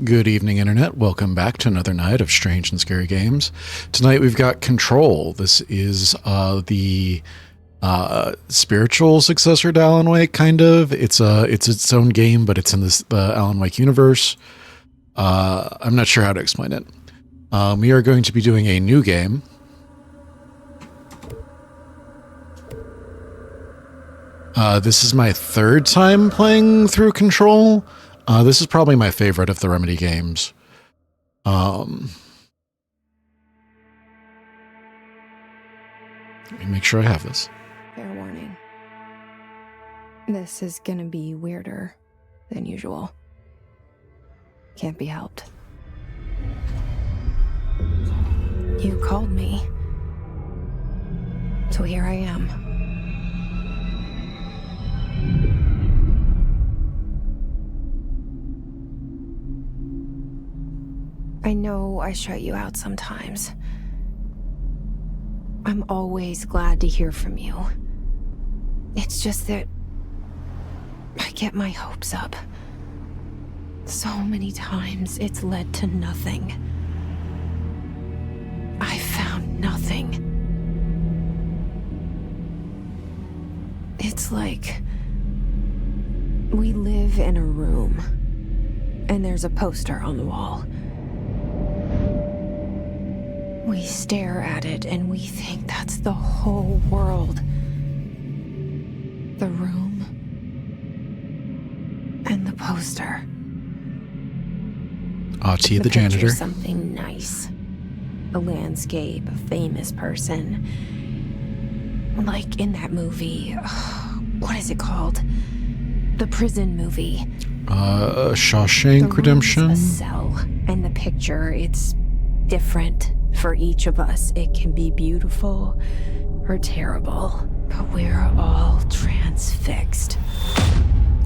Good evening, Internet. Welcome back to another night of strange and scary games. Tonight we've got Control. This is the spiritual successor to Alan Wake, kind of. It's its own game, but it's in the Alan Wake universe. I'm not sure how to explain it. We are going to be doing a new game. This is my third time playing through Control. This is probably my favorite of the Remedy games. Let me make sure I have this. Fair warning. This is gonna be weirder than usual. Can't be helped. You called me. So here I am. I know I shut you out sometimes. I'm always glad to hear from you. It's just that I get my hopes up. So many times it's led to nothing. I found nothing. It's like we live in a room and there's a poster on the wall. We stare at it and we think that's the whole world. The room and the poster. T, the janitor. Something nice. A landscape, a famous person. Like in that movie. What is it called? The prison movie. Shawshank Redemption? A cell. And the picture, it's different. For each of us, it can be beautiful or terrible, but we're all transfixed.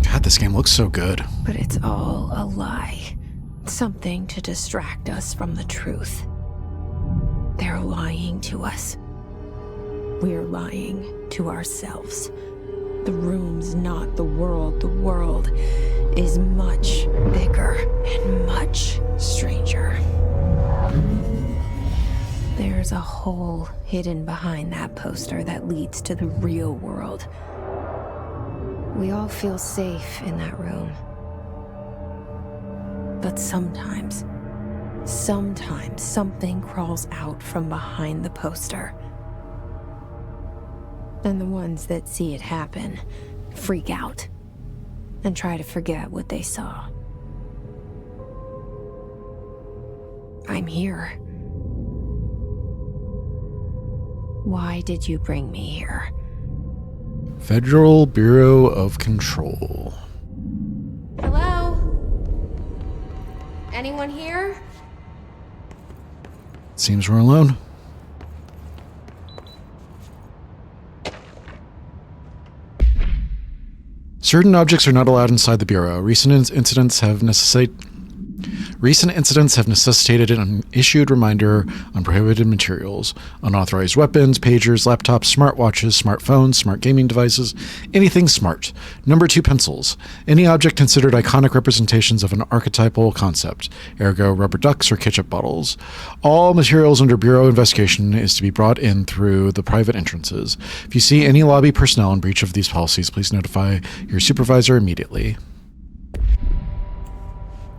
God, this game looks so good. But it's all a lie. Something to distract us from the truth. They're lying to us. We're lying to ourselves. The room's not the world. The world is much bigger and much stranger. There's a hole hidden behind that poster that leads to the real world. We all feel safe in that room. But sometimes something crawls out from behind the poster. And the ones that see it happen freak out and try to forget what they saw. I'm here. Why did you bring me here? Federal Bureau of Control. Hello? Anyone here? Seems we're alone. Certain objects are not allowed inside the Bureau. Recent incidents have necessitated an issued reminder on prohibited materials, unauthorized weapons, pagers, laptops, smartwatches, smartphones, smart gaming devices, anything smart. Number 2, pencils. Any object considered iconic representations of an archetypal concept, ergo rubber ducks or ketchup bottles. All materials under Bureau investigation is to be brought in through the private entrances. If you see any lobby personnel in breach of these policies, please notify your supervisor immediately.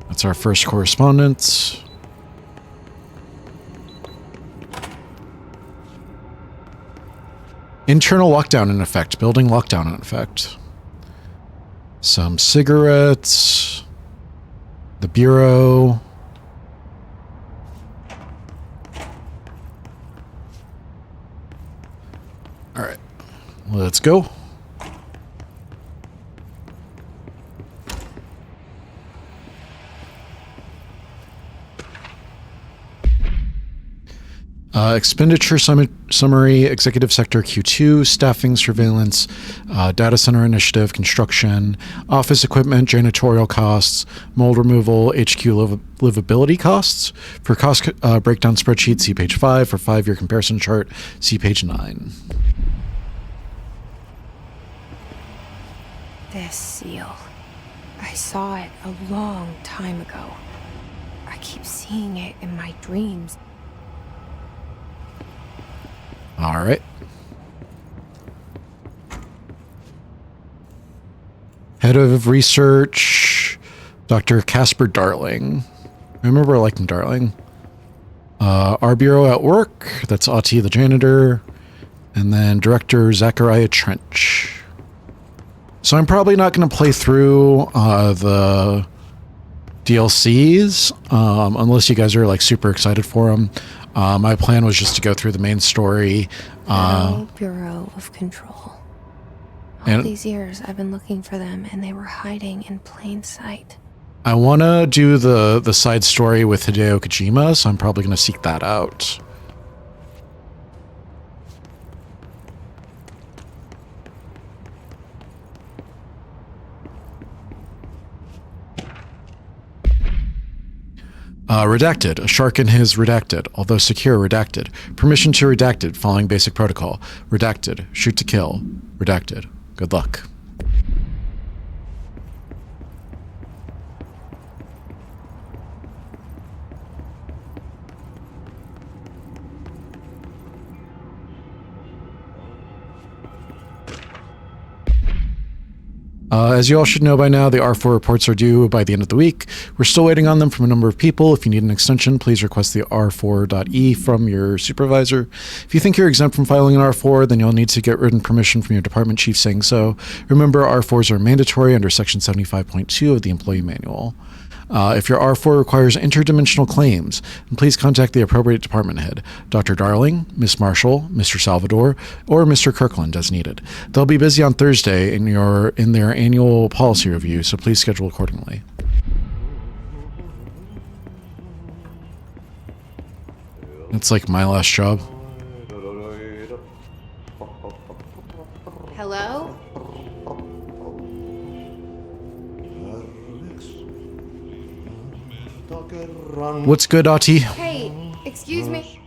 That's our first correspondence. Internal lockdown in effect. Building lockdown in effect. Some cigarettes. The Bureau. All right. Let's go. Expenditure summary, executive sector Q2, staffing, surveillance, data center initiative, construction, office equipment, janitorial costs, mold removal, HQ livability costs. For cost breakdown spreadsheet, see page 5. For 5-year comparison chart, see page 9. This seal. I saw it a long time ago. I keep seeing it in my dreams. All right. Head of Research, Dr. Casper Darling. I remember liking Darling. Our Bureau at Work, that's Ati the janitor. And then Director Zachariah Trench. So I'm probably not going to play through the DLCs unless you guys are like super excited for them. My plan was just to go through the main story. Bureau of Control. All these years I've been looking for them, and they were hiding in plain sight. I want to do the side story with Hideo Kojima, so I'm probably going to seek that out. Redacted. A shark in his redacted. Although secure, redacted. Permission to redacted. Following basic protocol. Redacted. Shoot to kill. Redacted. Good luck. As you all should know by now, the R4 reports are due by the end of the week. We're still waiting on them from a number of people. If you need an extension, please request the R4.E from your supervisor. If you think you're exempt from filing an R4, then you'll need to get written permission from your department chief saying so. Remember, R4s are mandatory under Section 75.2 of the Employee Manual. If your R4 requires interdimensional claims, then please contact the appropriate department head, Dr. Darling, Miss Marshall, Mr. Salvador, or Mr. Kirkland as needed. They'll be busy on Thursday in their annual policy review, so please schedule accordingly. It's like my last job. Hello? What's good, Ati? Hey, excuse me?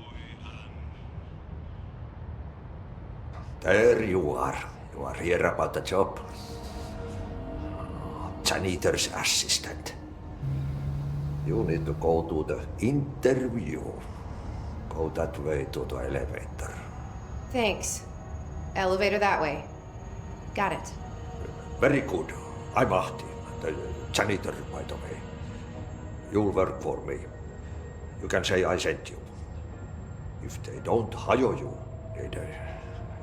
There you are. You are here about the job. Janitor's assistant. You need to go to the interview. Go that way to the elevator. Thanks. Elevator that way. Got it. Very good. I'm Ahti, the janitor, by the way. You'll work for me. You can say I sent you. If they don't hire you, then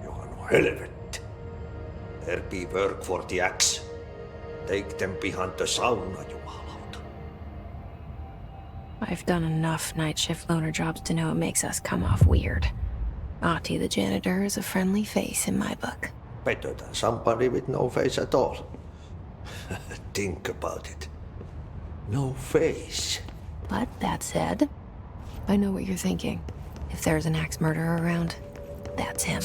you are no helvet. There be work for the axe. Take them behind the sauna, jumalauta. I've done enough night shift loner jobs to know it makes us come off weird. Ati the janitor is a friendly face in my book. Better than somebody with no face at all. Think about it. No face. But that said, I know what you're thinking. If there's an axe murderer around, that's him.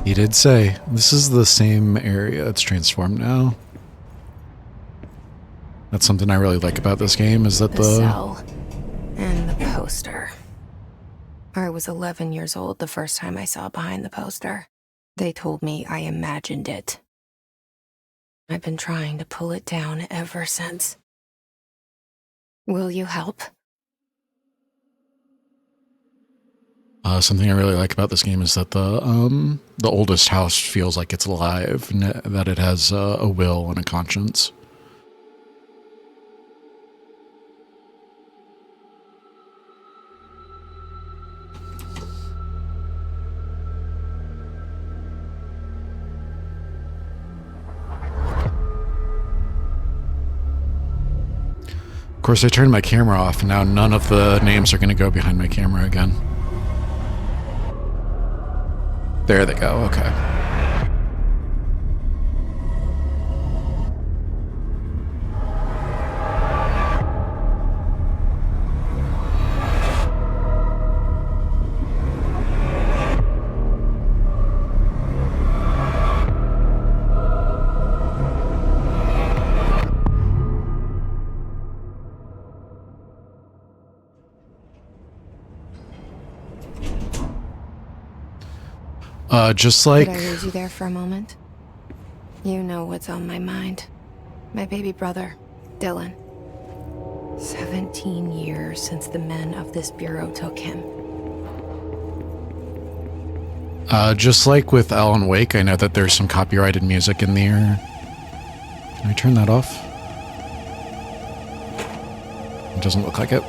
He did say this is the same area. It's transformed now. That's something I really like about this game is that the cell and the poster. I was 11 years old the first time I saw behind the poster. They told me I imagined it. I've been trying to pull it down ever since. Will you help? Something I really like about this game is that the oldest house feels like it's alive and that it has a will and a conscience. Of course, I turned my camera off, and now none of the names are going to go behind my camera again. There they go, okay. Just like... Could I lose you there for a moment? You know what's on my mind. My baby brother, Dylan. 17 years since the men of this bureau took him. Just like with Alan Wake, I know that there's some copyrighted music in there. Can I turn that off? It doesn't look like it.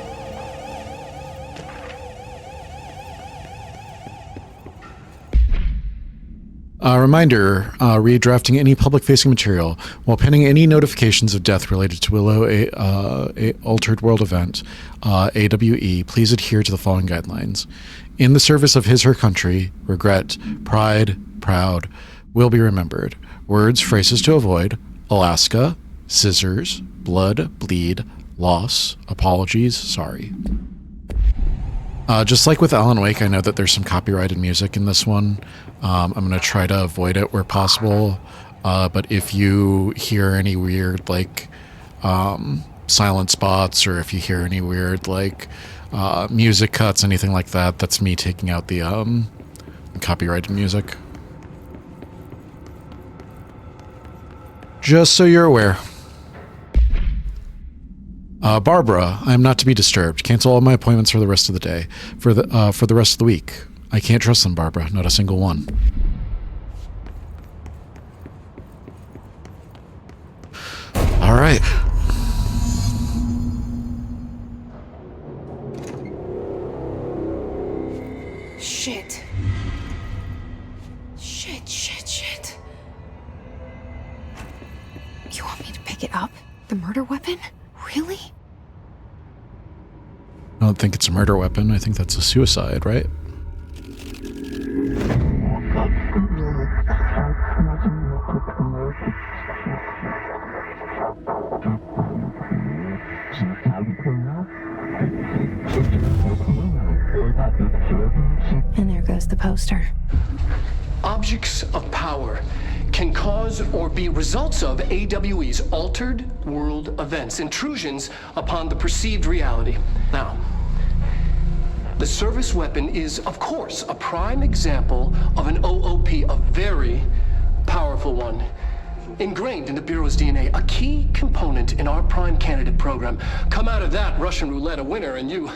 Reminder, redrafting any public-facing material while pending any notifications of death related to Willow, a Altered World event, AWE, please adhere to the following guidelines. In the service of his/her country, regret, pride, proud, will be remembered. Words, phrases to avoid: Alaska, scissors, blood, bleed, loss, apologies, sorry. Just like with Alan Wake, I know that there's some copyrighted music in this one. I'm going to try to avoid it where possible. But if you hear any weird, like, silent spots, or if you hear any weird, like, music cuts, anything like that, that's me taking out the copyrighted music. Just so you're aware. Barbara, I am not to be disturbed. Cancel all my appointments for the rest of the day. For the rest of the week. I can't trust them, Barbara. Not a single one. All right. Shit. Shit. You want me to pick it up? The murder weapon? Really? I don't think it's a murder weapon. I think that's a suicide, right? And there goes the poster. Objects of power can cause or be results of AWE's altered world events, intrusions upon the perceived reality. Now, the service weapon is, of course, a prime example of an OOP, a very powerful one. Ingrained in the Bureau's DNA, a key component in our prime candidate program. Come out of that Russian roulette a winner and you're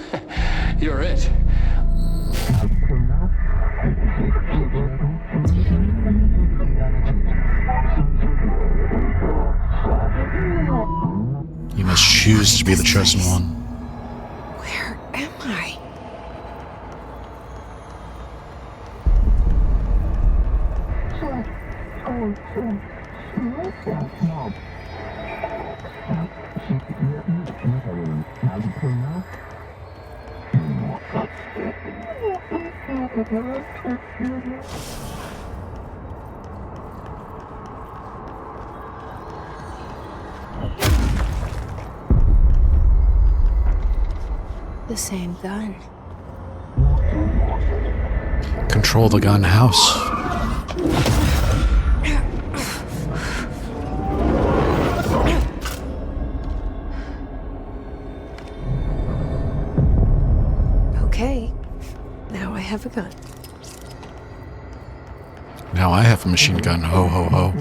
it. You must choose to be the chosen one. Where am I? The same gun. Control the gun house. Okay. Now I have a gun. Now I have a machine gun. Ho, ho, ho.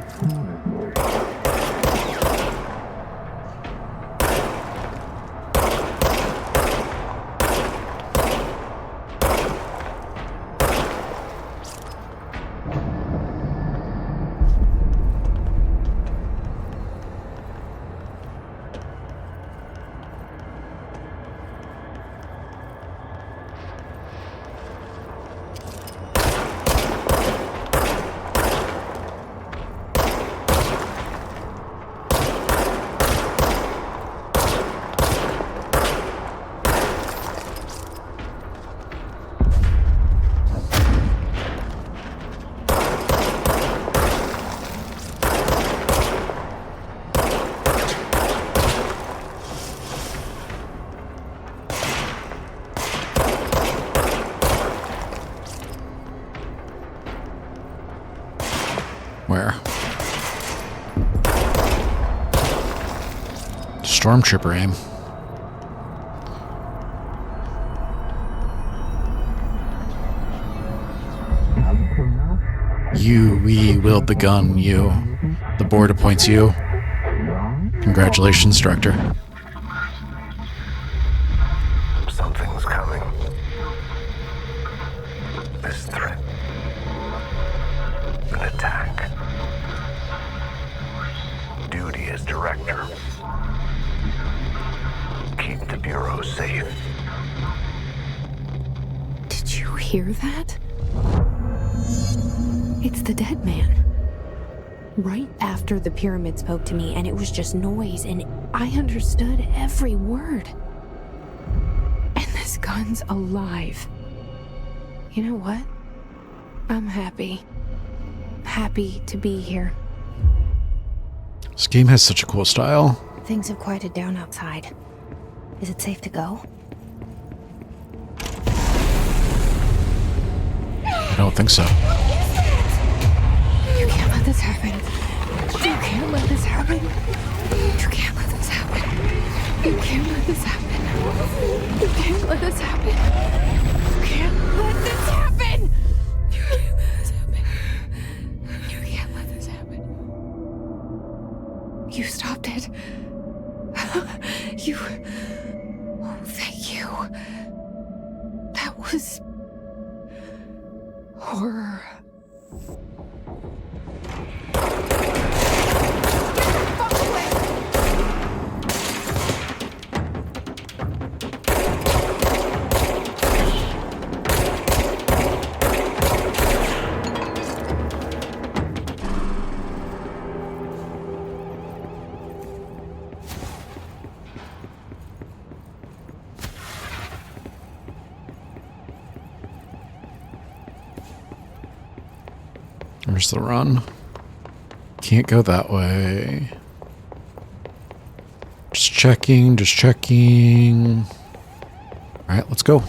Where? Stormtrooper aim. We wield the gun, you. The board appoints you. Congratulations, Director. Something's coming. This threat. An attack. Duty as director. Keep the Bureau safe. Did you hear that? It's the dead man. Right after the pyramid spoke to me, and it was just noise, and I understood every word. And this gun's alive. You know what? I'm happy. Happy to be here. This game has such a cool style. Things have quieted down outside. Is it safe to go? I don't think so. You can't let this happen. You can't let this happen. You can't let this happen. You can't let this happen. You can't let this happen. You can't let this happen. You can't let this happen. You can't let this happen. You stopped it. You... Oh, thank you. That was... horror. Where's the run? Can't go that way. Just checking, just checking. All right, let's go.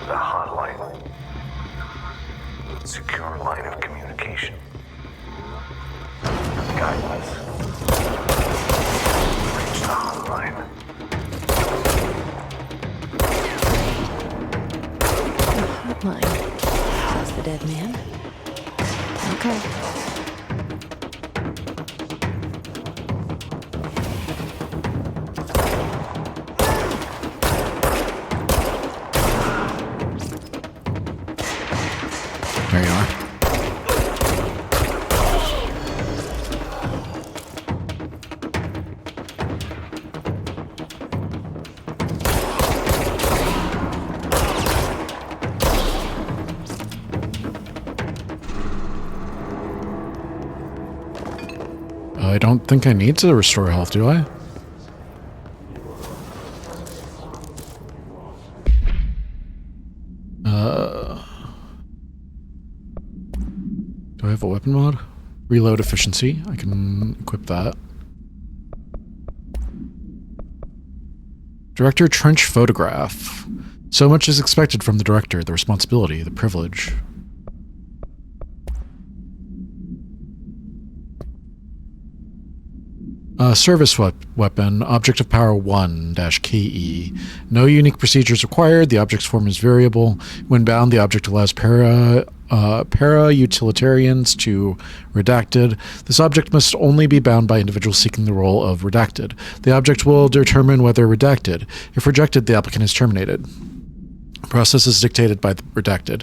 The hotline. Secure line of communication. Guidance. Reach the hotline. Hotline. That's the dead man. Okay. There you are. I don't think I need to restore health, do I? Do I have a weapon mod? Reload efficiency. I can equip that. Director trench photograph. So much is expected from the director, the responsibility, the privilege. Service weapon, object of power 1-KE. No unique procedures required. The object's form is variable. When bound, the object allows para-utilitarians to redacted. This object must only be bound by individuals seeking the role of redacted. The object will determine whether redacted. If rejected, the applicant is terminated. Process is dictated by the redacted,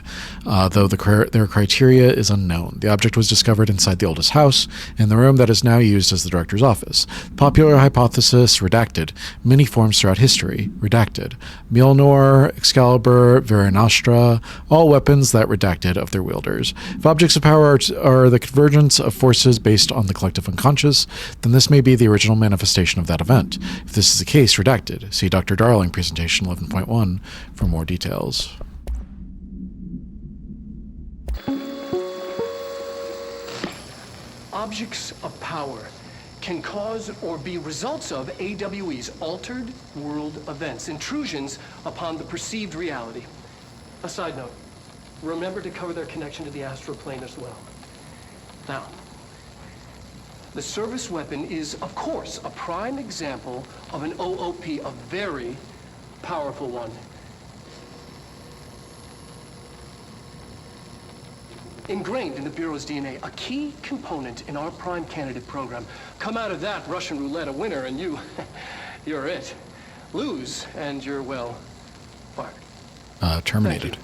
though their criteria is unknown. The object was discovered inside the oldest house, in the room that is now used as the director's office. Popular hypothesis, redacted. Many forms throughout history, redacted. Mjolnir, Excalibur, Vera Nostra, all weapons that redacted of their wielders. If objects of power are the convergence of forces based on the collective unconscious, then this may be the original manifestation of that event. If this is the case, redacted. See Dr. Darling, presentation 11.1 for more details. Objects of power can cause or be results of AWE's altered world events, intrusions upon the perceived reality. A side note, remember to cover their connection to the astral plane as well. Now, the service weapon is, of course, a prime example of an OOP, a very powerful one. ingrained in the Bureau's DNA, a key component in our prime candidate program. Come out of that Russian roulette a winner, and you're it. Lose, and you're, well, fired. Terminated. Thank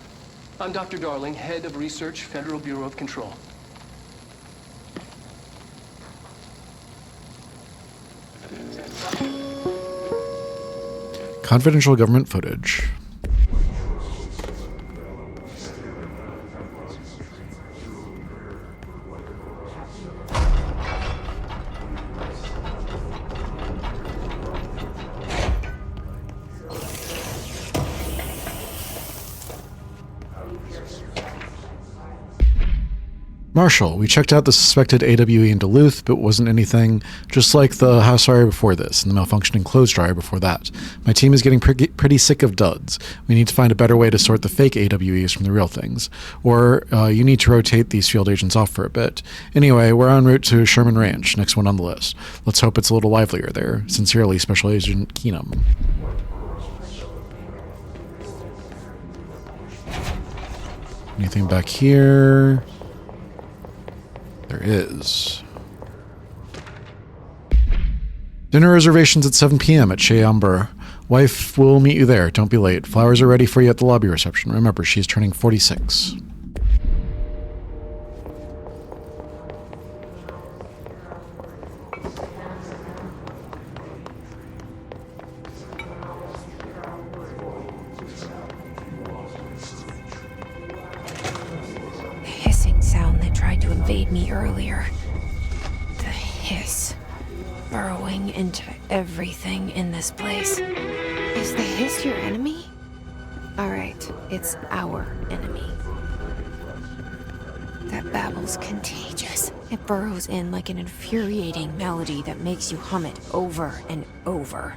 you. I'm Dr. Darling, head of research, Federal Bureau of Control. Confidential government footage. Marshall, we checked out the suspected AWE in Duluth, but it wasn't anything, just like the house fire before this and the malfunctioning clothes dryer before that. My team is getting pretty sick of duds. We need to find a better way to sort the fake AWEs from the real things. Or you need to rotate these field agents off for a bit. Anyway, we're en route to Sherman Ranch, next one on the list. Let's hope it's a little livelier there. Sincerely, Special Agent Keenum. Anything back here? There is. Dinner reservations at 7 p.m. at Chez Amber. Wife will meet you there. Don't be late. Flowers are ready for you at the lobby reception. Remember, she's turning 46. Me earlier. The hiss burrowing into everything in this place. Is the hiss your enemy? Alright, it's our enemy. That babble's contagious. It burrows in like an infuriating melody that makes you hum it over and over.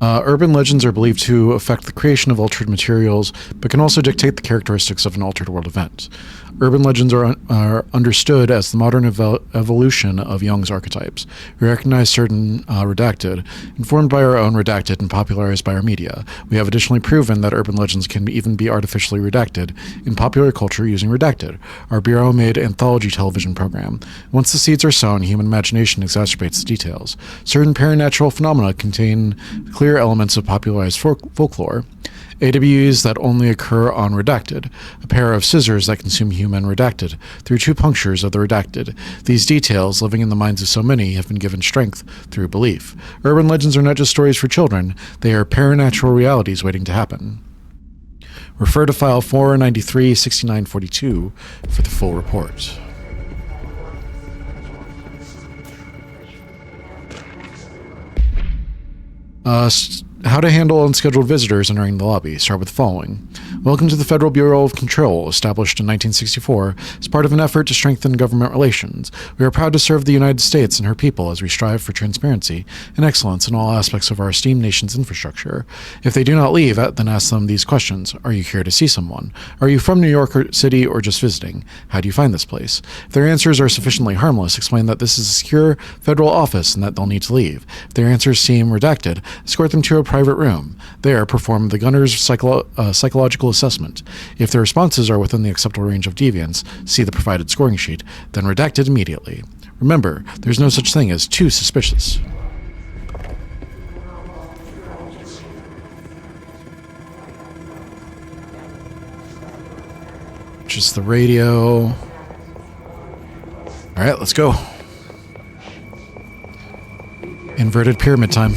Urban legends are believed to affect the creation of altered materials, but can also dictate the characteristics of an altered world event. Urban legends are understood as the modern evolution of Jung's archetypes. We recognize certain redacted, informed by our own redacted and popularized by our media. We have additionally proven that urban legends can even be artificially redacted in popular culture using redacted, our Bureau-made anthology television program. Once the seeds are sown, human imagination exacerbates the details. Certain paranatural phenomena contain clear elements of popularized folklore. AWEs that only occur on redacted, a pair of scissors that consume human redacted, through two punctures of the redacted. These details, living in the minds of so many, have been given strength through belief. Urban legends are not just stories for children, they are paranatural realities waiting to happen. Refer to file 493-6942 for the full report. How to handle unscheduled visitors entering the lobby. Start with the following. Welcome to the Federal Bureau of Control, established in 1964 as part of an effort to strengthen government relations. We are proud to serve the United States and her people as we strive for transparency and excellence in all aspects of our esteemed nation's infrastructure. If they do not leave, then ask them these questions. Are you here to see someone? Are you from New York City or just visiting? How do you find this place? If their answers are sufficiently harmless, explain that this is a secure federal office and that they'll need to leave. If their answers seem redacted, escort them to a private room. There, perform the gunner's psychological assessment. If their responses are within the acceptable range of deviance, see the provided scoring sheet, then redact it immediately. Remember, there's no such thing as too suspicious. Just the radio. All right, let's go. Inverted pyramid time.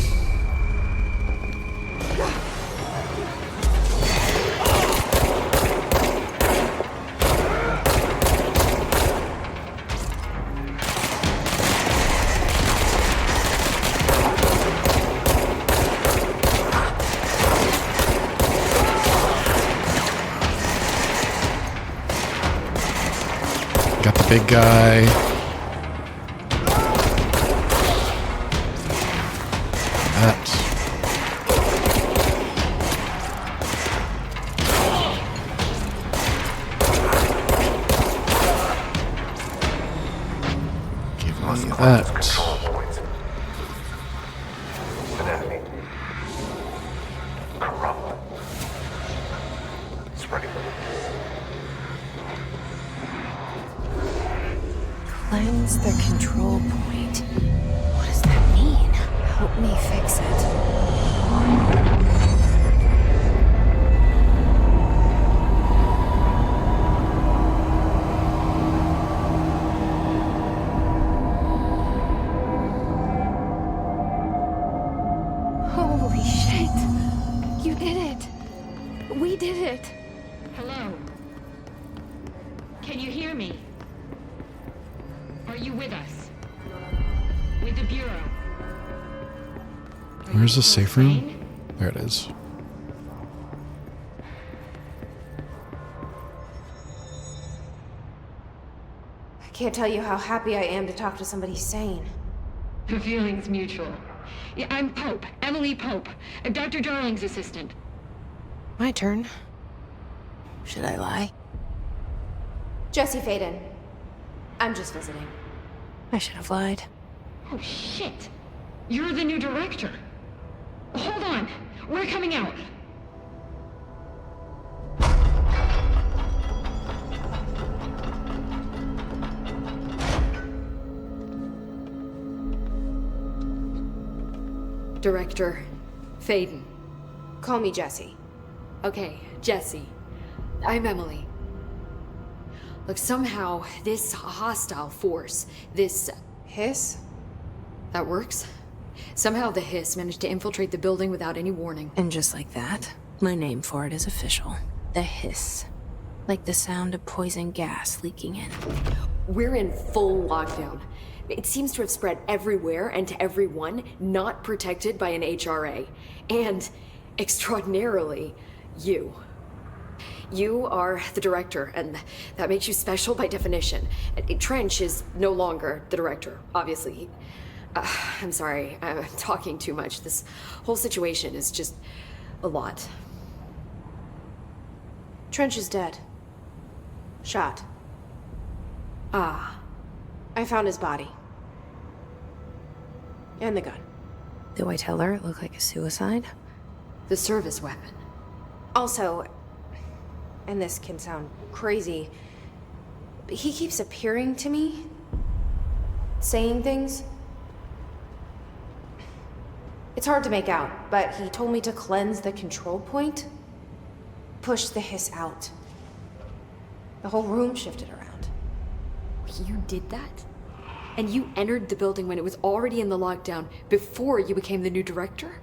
Got the big guy. That. Give me that. An enemy. Corrupt. Spreading Cleanse the control point. What does that mean? Help me fix it. Holy shit! You did it! We did it! Hello? Can you hear me? Are you with us? With the Bureau? Where's the safe room? There it is. I can't tell you how happy I am to talk to somebody sane. The feeling's mutual. Yeah, I'm Pope, Emily Pope, Dr. Darling's assistant. My turn. Should I lie? Jesse Faden. I'm just visiting. I should have lied. Oh, shit. You're the new director. Hold on. We're coming out. Director Faden. Call me Jesse. Okay, Jesse. I'm Emily. Look, somehow this hostile force, this Hiss? that works? Somehow the hiss managed to infiltrate the building without any warning. And just like that, my name for it is official. The hiss. Like the sound of poison gas leaking in. We're in full lockdown. It seems to have spread everywhere and to everyone not protected by an HRA. And, extraordinarily, you. You are the director, and that makes you special by definition. Trench is no longer the director, obviously. I'm sorry, I'm talking too much. This whole situation is just a lot. Trench is dead. Shot. Ah. I found his body. And the gun. Do I tell her it looked like a suicide? The service weapon. Also, and this can sound crazy, but he keeps appearing to me. Saying things. It's hard to make out, but he told me to cleanse the control point. Push the hiss out. The whole room shifted around. You did that? And you entered the building when it was already in the lockdown before you became the new director?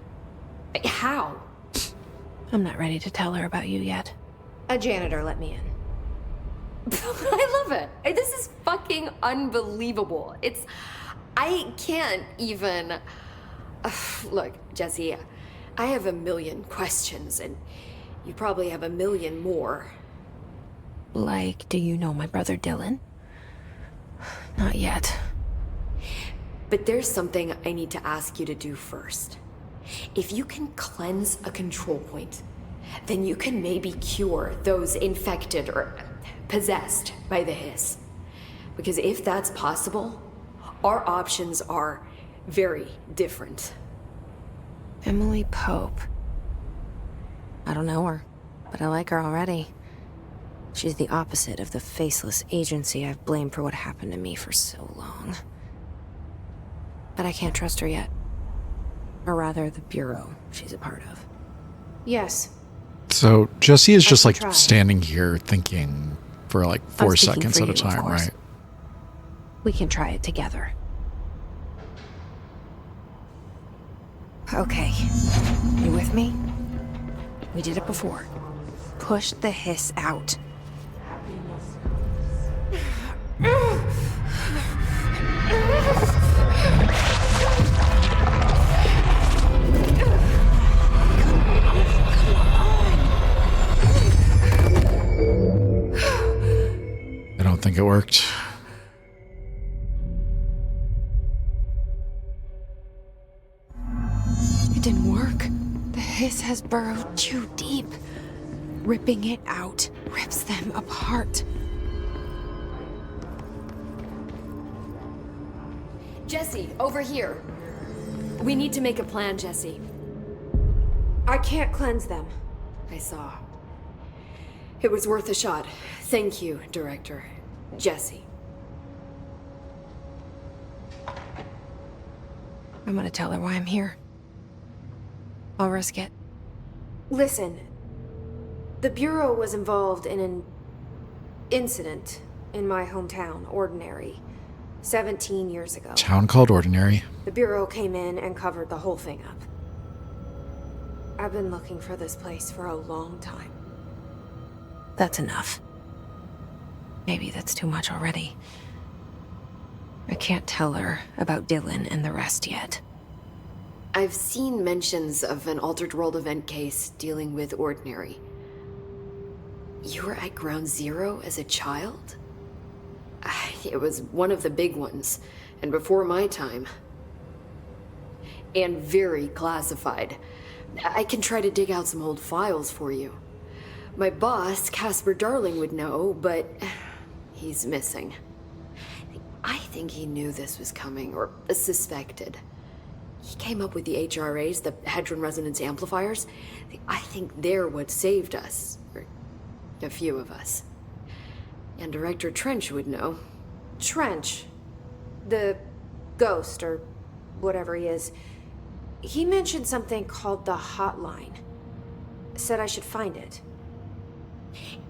How? I'm not ready to tell her about you yet. A janitor let me in. I love it. This is fucking unbelievable. I can't even... Look, Jesse, I have a million questions, and you probably have a million more. Like, do you know my brother Dylan? Not yet. But there's something I need to ask you to do first. If you can cleanse a control point, then you can maybe cure those infected or possessed by the hiss. Because if that's possible, our options are very different. Emily Pope. I don't know her, but I like her already. She's the opposite of the faceless agency I've blamed for what happened to me for so long. But I can't trust her yet. Or rather, the Bureau she's a part of. Yes. So Jesse is just I like should try. standing here thinking for like 4 I'm speaking seconds for at a you, of time, course. right? We can try it together. Okay. You with me? We did it before. Push the hiss out. I don't think it worked. It didn't work. The hiss has burrowed too deep. Ripping it out rips them apart. Jesse, over here. We need to make a plan, Jesse. I can't cleanse them. I saw. It was worth a shot. Thank you, Director. Jesse. I'm gonna tell her why I'm here. I'll risk it. Listen, the Bureau was involved in an incident in my hometown, Ordinary, 17 years ago. Town called Ordinary. The Bureau came in and covered the whole thing up. I've been looking for this place for a long time. That's enough. Maybe that's too much already. I can't tell her about Dylan and the rest yet. I've seen mentions of an Altered World event case dealing with Ordinary. You were at Ground Zero as a child? It was one of the big ones, and before my time. And very classified. I can try to dig out some old files for you. My boss, Casper Darling, would know, but he's missing. I think he knew this was coming, or suspected. He came up with the HRAs, the Hadron Resonance Amplifiers. I think they're what saved us. Or a few of us. And Director Trench would know. Trench, the ghost, or whatever he is, he mentioned something called the Hotline. Said I should find it.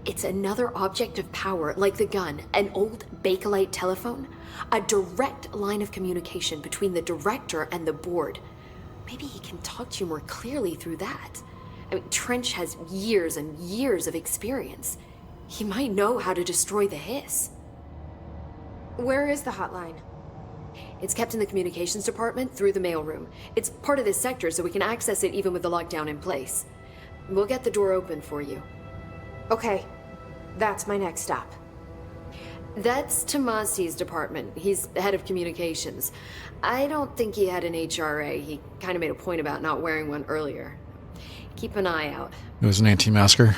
It's another object of power, like the gun, an old Bakelite telephone. A direct line of communication between the director and the board. Maybe he can talk to you more clearly through that. I mean, Trench has years and years of experience. He might know how to destroy the hiss. Where is the hotline? It's kept in the communications department through the mailroom. It's part of this sector, so we can access it even with the lockdown in place. We'll get the door open for you. Okay, that's my next stop. That's Tomasi's department. He's the head of communications. I don't think he had an HRA. He kind of made a point about not wearing one earlier. Keep an eye out. It was an anti-masker.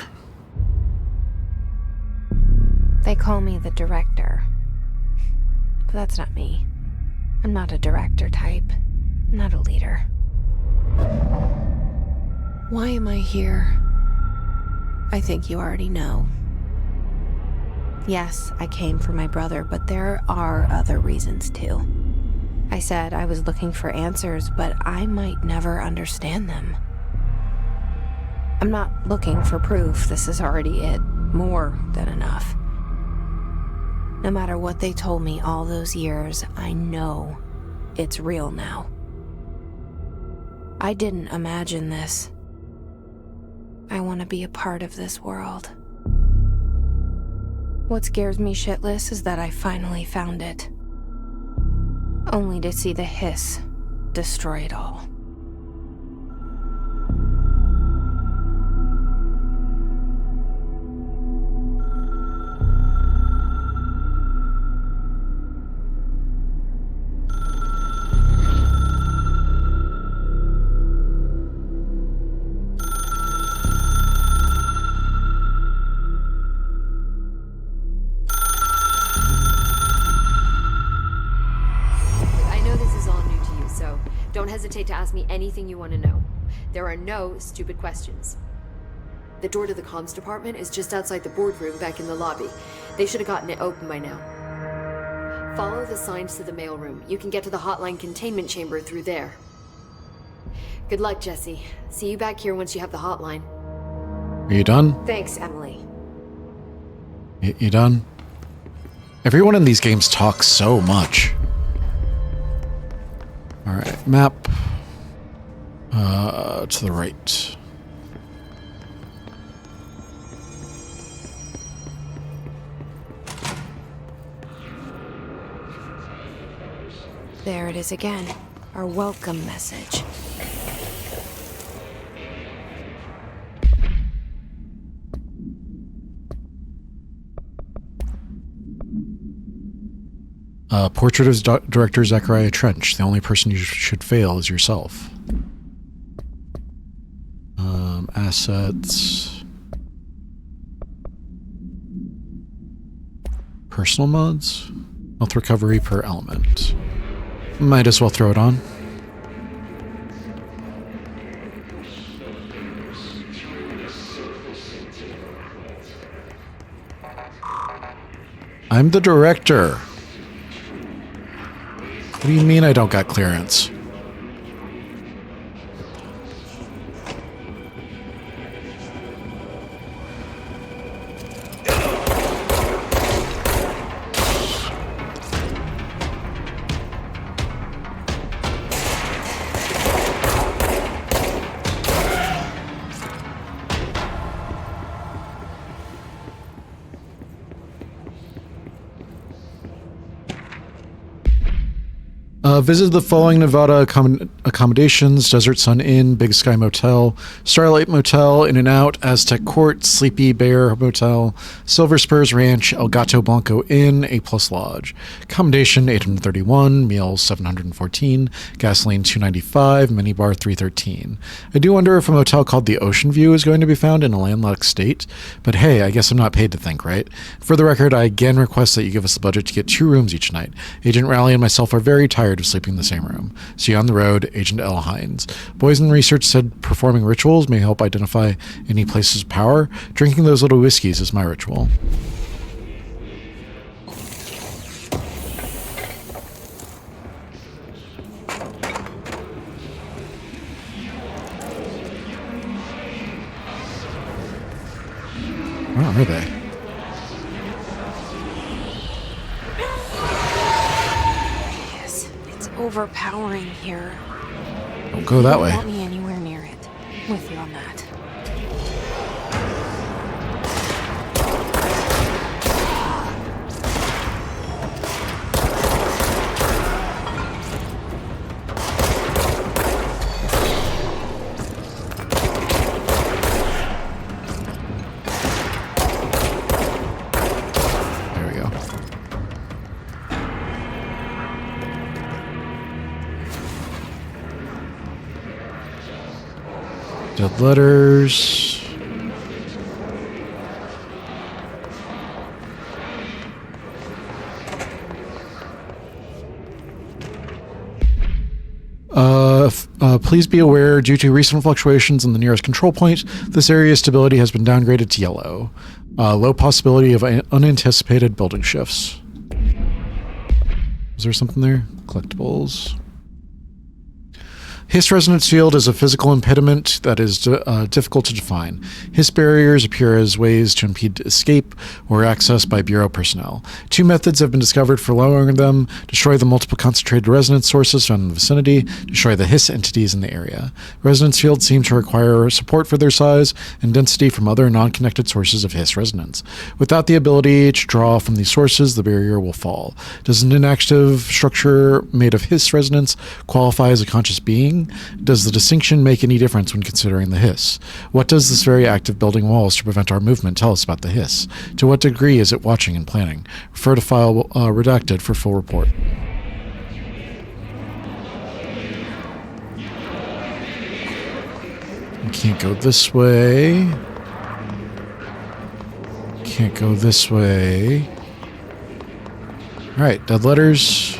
They call me the director. But that's not me. I'm not a director type. I'm not a leader. Why am I here? I think you already know. Yes, I came for my brother, but there are other reasons too. I said I was looking for answers, but I might never understand them. I'm not looking for proof. This is already it. More than enough. No matter what they told me all those years, I know it's real now. I didn't imagine this. I want to be a part of this world. What scares me shitless is that I finally found it. Only to see the hiss destroy it all. Don't hesitate to ask me anything you want to know. There are no stupid questions. The door to the comms department is just outside the boardroom back in the lobby. They should have gotten it open by now. Follow the signs to the mailroom. You can get to the hotline containment chamber through there. Good luck, Jesse. See you back here once you have the hotline. Are you done? Thanks, Emily. You done? Everyone in these games talks so much. Alright, map. To the right. There it is again. Our welcome message. Portrait of Director Zachariah Trench. The only person you should fail is yourself. Assets. Personal mods. Health recovery per element. Might as well throw it on. I'm the director. What do you mean I don't got clearance? Visited the following Nevada accommodations: Desert Sun Inn, Big Sky Motel, Starlight Motel, In and Out, Aztec Court, Sleepy Bear Motel, Silver Spurs Ranch, El Gato Blanco Inn, A+ Lodge. Accommodation 831, meals 714, gasoline 295, minibar 313. I do wonder if a motel called the Ocean View is going to be found in a landlocked state, but hey, I guess I'm not paid to think, right? For the record, I again request that you give us the budget to get 2 rooms each night. Agent Rowley and myself are very tired of sleeping in the same room. See you on the road, Agent L. Hines. Boys in research said performing rituals may help identify any places of power. Drinking those little whiskeys is my ritual. Where are they? Overpowering here. Don't go that way. Don't want me anywhere near it. With you on that. There we go. Dead letters. Please be aware, due to recent fluctuations in the nearest control point, this area's stability has been downgraded to yellow. Low possibility of unanticipated building shifts. Is there something there? Collectibles. Hiss resonance field is a physical impediment that is difficult to define. Hiss barriers appear as ways to impede escape or access by Bureau personnel. 2 methods have been discovered for lowering them: destroy the multiple concentrated resonance sources found in the vicinity, destroy the Hiss entities in the area. Resonance fields seem to require support for their size and density from other non-connected sources of Hiss resonance. Without the ability to draw from these sources, the barrier will fall. Does an inactive structure made of Hiss resonance qualify as a conscious being? Does the distinction make any difference when considering the Hiss? What does this very act of building walls to prevent our movement tell us about the Hiss? To what degree is it watching and planning? Refer to file redacted for full report. We can't go this way. Can't go this way. All right, dead letters.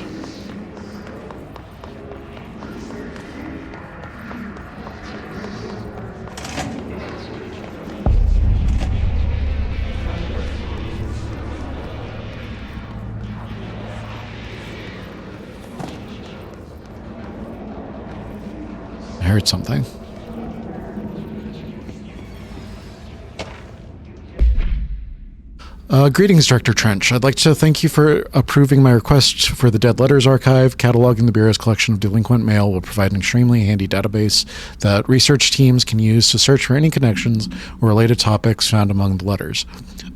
I heard something. Greetings, Director Trench. I'd like to thank you for approving my request for the Dead Letters Archive. Cataloging the Bureau's collection of delinquent mail will provide an extremely handy database that research teams can use to search for any connections or related topics found among the letters.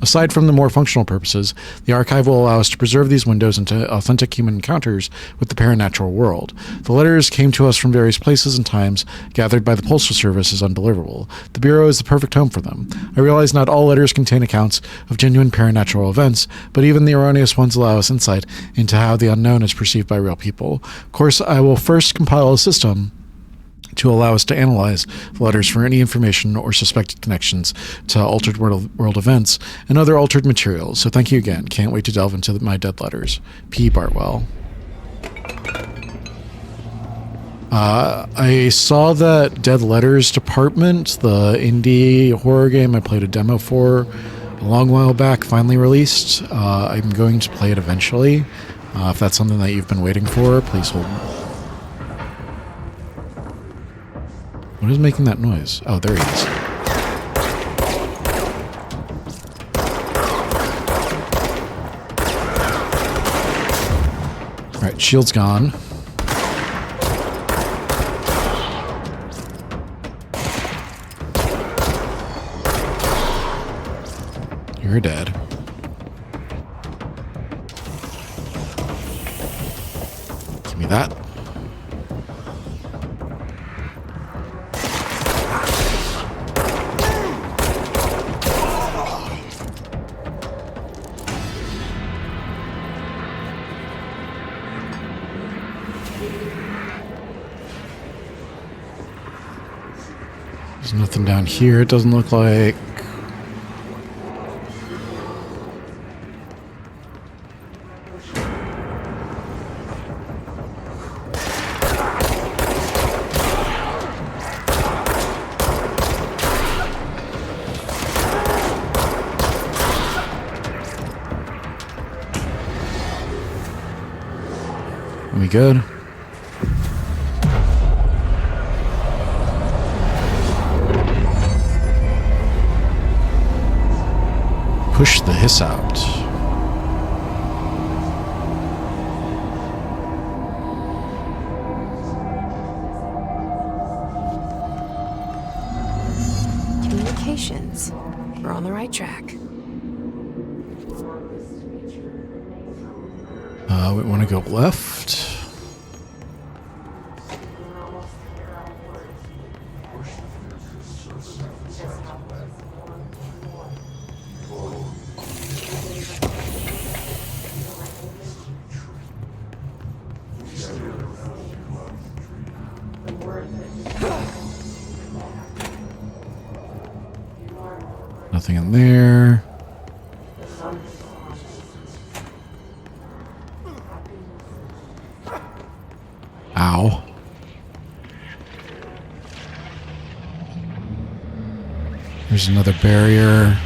Aside from the more functional purposes, the archive will allow us to preserve these windows into authentic human encounters with the paranatural world. The letters came to us from various places and times, gathered by the Postal Service as undeliverable. The Bureau is the perfect home for them. I realize not all letters contain accounts of genuine paranatural events, but even the erroneous ones allow us insight into how the unknown is perceived by real people. Of course, I will first compile a system to allow us to analyze the letters for any information or suspected connections to altered world events and other altered materials. So thank you again. Can't wait to delve into my dead letters. P. Bartwell. I saw that Dead Letters Department, the indie horror game I played a demo for a long while back, finally released. I'm going to play it eventually. If that's something that you've been waiting for, please hold. What is making that noise? Oh, there he is. Alright, shield's gone. You're dead. Give me that. There's nothing down here, it doesn't look like. Are we good? Push the hiss out. Communications. We're on the right track. We want to go left. Nothing in there. Ow. There's another barrier.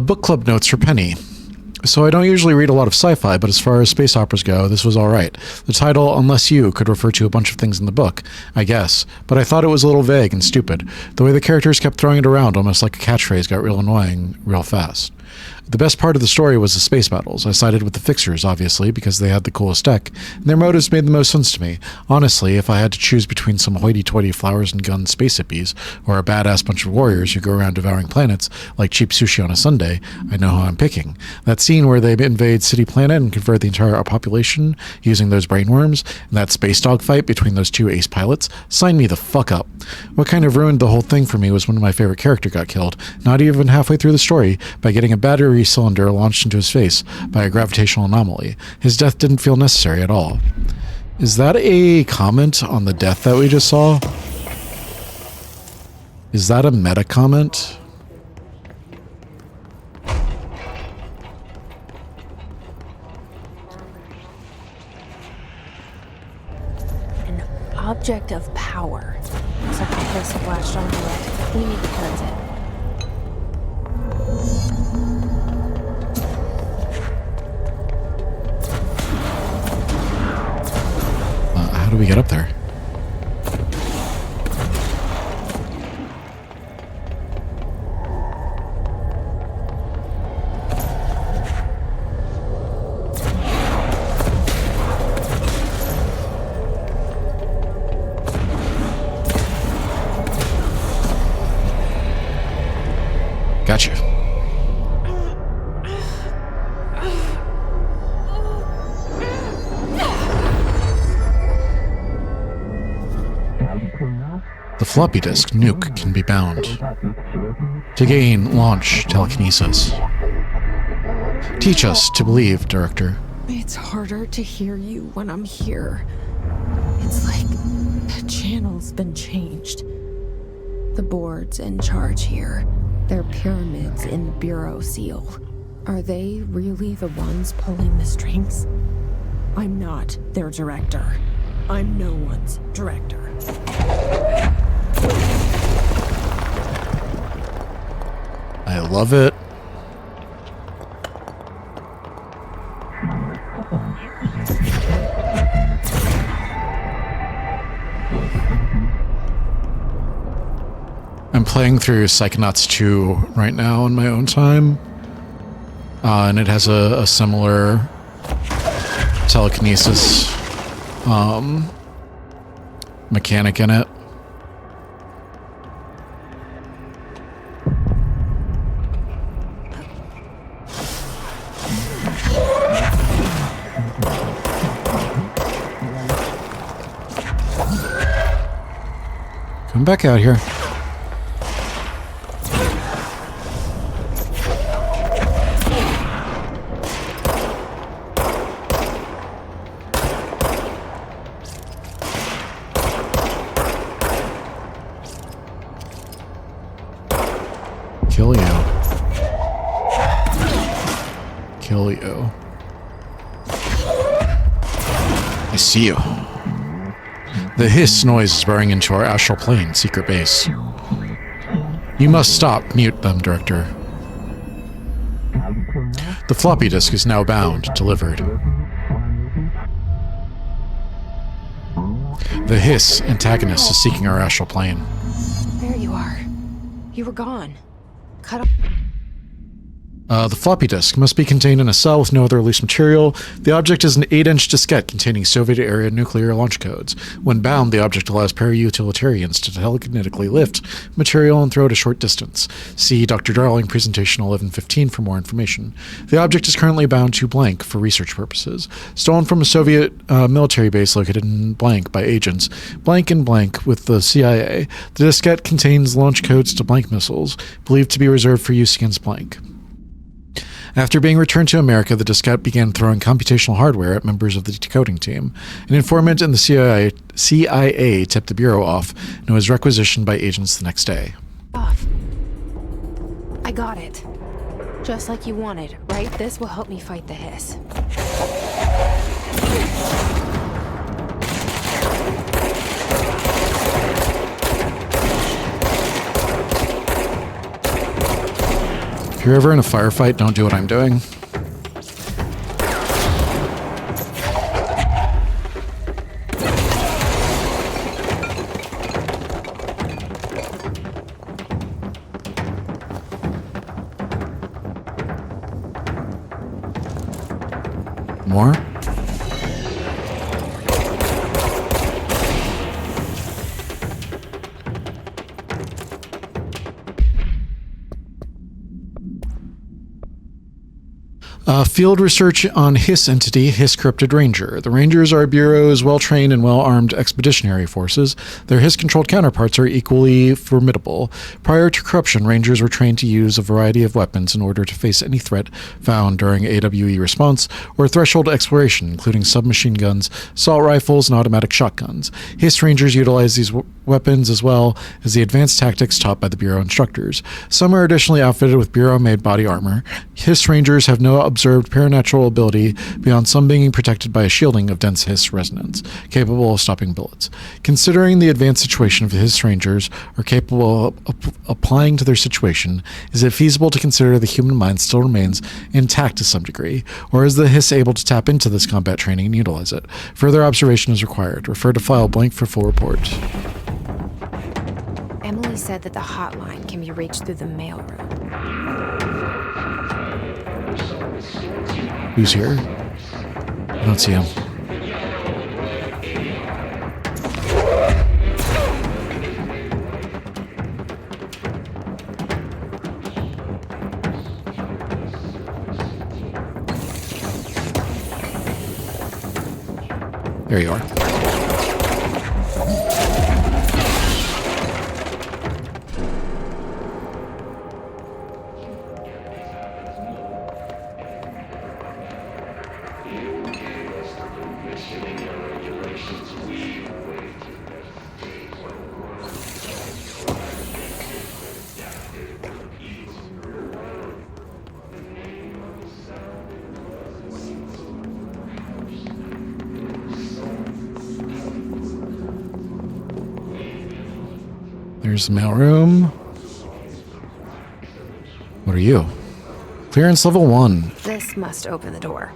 Book club notes for Penny. So I don't usually read a lot of sci-fi, but as far as space operas go, this was alright. The title, Unless You, could refer to a bunch of things in the book, I guess, but I thought it was a little vague and stupid. The way the characters kept throwing it around, almost like a catchphrase, got real annoying real fast. The best part of the story was the space battles. I sided with the Fixers, obviously, because they had the coolest tech, and their motives made the most sense to me. Honestly, if I had to choose between some hoity-toity flowers and guns space hippies, or a badass bunch of warriors who go around devouring planets like cheap sushi on a Sunday, I know who I'm picking. That scene where they invade City Planet and convert the entire population using those brainworms, and that space dog fight between those two ace pilots, sign me the fuck up. What kind of ruined the whole thing for me was when my favorite character got killed, not even halfway through the story, by getting a battery cylinder launched into his face by a gravitational anomaly. His death didn't feel necessary at all. Is that a comment on the death that we just saw? Is that a meta comment? An object of power. Looks like the hiss have latched onto it. We need to cleanse it. How do we get up there? Gotcha. The floppy disk nuke can be bound. To gain launch telekinesis. Teach us to believe, Director. It's harder to hear you when I'm here. It's like the channel's been changed. The board's in charge here. They're pyramids in the Bureau seal. Are they really the ones pulling the strings? I'm not their director. I'm no one's director. I love it. I'm playing through Psychonauts 2 right now in my own time. And it has a similar telekinesis mechanic in it. Come back out here. kill you. I see you. The hiss noise is burrowing into our astral plane secret base. You must stop. Mute them, Director. The floppy disk is now bound, delivered. The hiss antagonist is seeking our astral plane. There you are. You were gone. Cut off. The floppy disk must be contained in a cell with no other loose material. The object is an 8-inch diskette containing Soviet-era nuclear launch codes. When bound, the object allows para-utilitarians to telekinetically lift material and throw it a short distance. See Dr. Darling presentation 1115 for more information. The object is currently bound to blank for research purposes. Stolen from a Soviet military base located in blank by agents blank and blank with the CIA. The diskette contains launch codes to blank missiles, believed to be reserved for use against blank. After being returned to America, the diskette began throwing computational hardware at members of the decoding team. An informant in the CIA tipped the Bureau off and was requisitioned by agents the next day. Off. I got it. Just like you wanted, right? This will help me fight the hiss. If you're ever in a firefight, don't do what I'm doing. More? Field research on Hiss entity, Hiss Corrupted Ranger. The Rangers are Bureau's well-trained and well-armed expeditionary forces. Their Hiss-controlled counterparts are equally formidable. Prior to corruption, Rangers were trained to use a variety of weapons in order to face any threat found during AWE response or threshold exploration, including submachine guns, assault rifles, and automatic shotguns. Hiss Rangers utilize these weapons as well as the advanced tactics taught by the Bureau instructors. Some are additionally outfitted with Bureau-made body armor. Hiss Rangers have no observed paranatural ability beyond some being protected by a shielding of dense Hiss resonance, capable of stopping bullets. Considering the advanced situation of the Hiss Rangers are capable of applying to their situation, is it feasible to consider the human mind still remains intact to some degree, or is the Hiss able to tap into this combat training and utilize it? Further observation is required. Refer to file blank for full report. Emily said that the hotline can be reached through the mailroom. Who's here? I don't see him. There you are. There's the mailroom. What are you? Clearance level 1. This must open the door.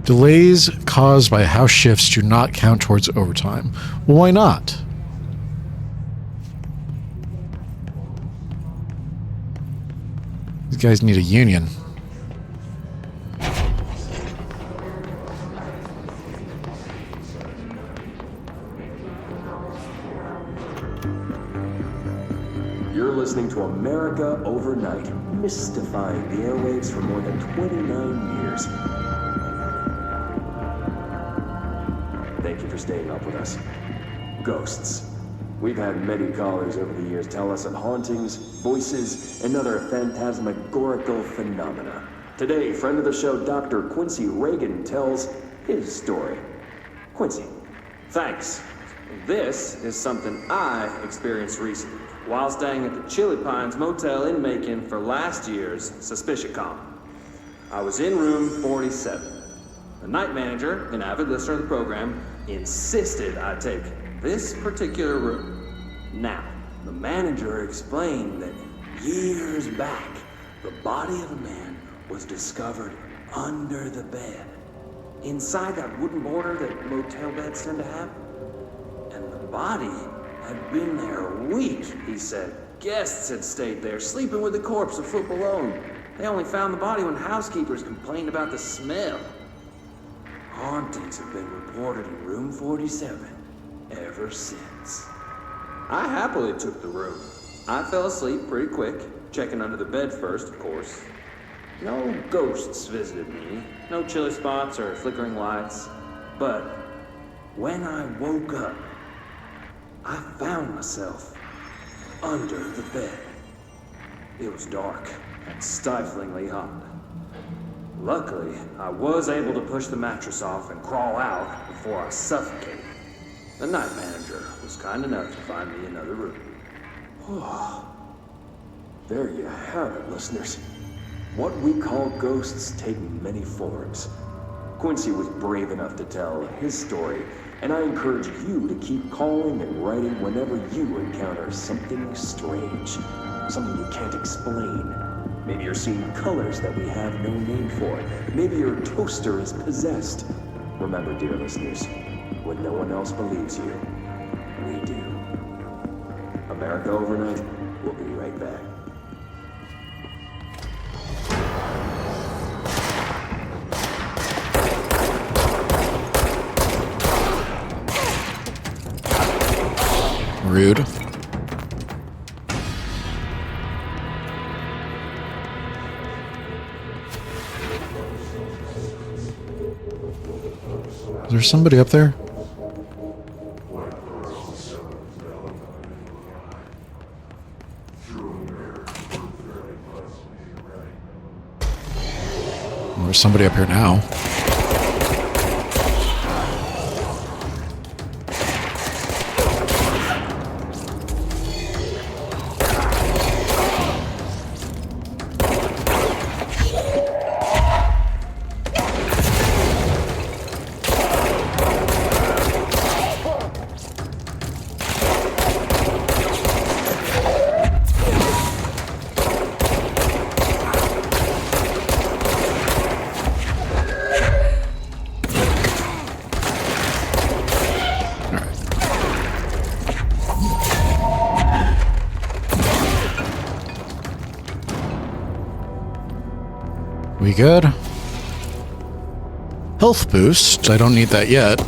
Delays caused by house shifts do not count towards overtime. Well, why not? These guys need a union. You're listening to America Overnight, mystifying the airwaves for more than 29 years. staying up with us. Ghosts. We've had many callers over the years tell us of hauntings, voices, and other phantasmagorical phenomena. Today, friend of the show Dr. Quincy Reagan tells his story. Quincy. Thanks. This is something I experienced recently while staying at the Chili Pines Motel in Macon for last year's SuspiciaCon. I was in room 47. The night manager, an avid listener of the program, insisted I take this particular room. Now, the manager explained that years back, the body of a man was discovered under the bed, inside that wooden border that motel beds tend to have. And the body had been there a week, he said. Guests had stayed there, sleeping with the corpse a foot below. They only found the body when housekeepers complained about the smell. Hauntings have been reported in room 47 ever since. I happily took the room. I fell asleep pretty quick, checking under the bed first, of course. No ghosts visited me, no chilly spots or flickering lights. But when I woke up, I found myself under the bed. It was dark and stiflingly hot. Luckily, I was able to push the mattress off and crawl out before I suffocated. The night manager was kind enough to find me another room. Oh, there you have it, listeners. What we call ghosts take many forms. Quincy was brave enough to tell his story, and I encourage you to keep calling and writing whenever you encounter something strange, something you can't explain. Maybe you're seeing colors that we have no name for. Maybe your toaster is possessed. Remember, dear listeners, when no one else believes you, we do. America Overnight, we'll be right back. Rude. Is there somebody up there? Well, there's somebody up here now. We good? Health boost. I don't need that yet.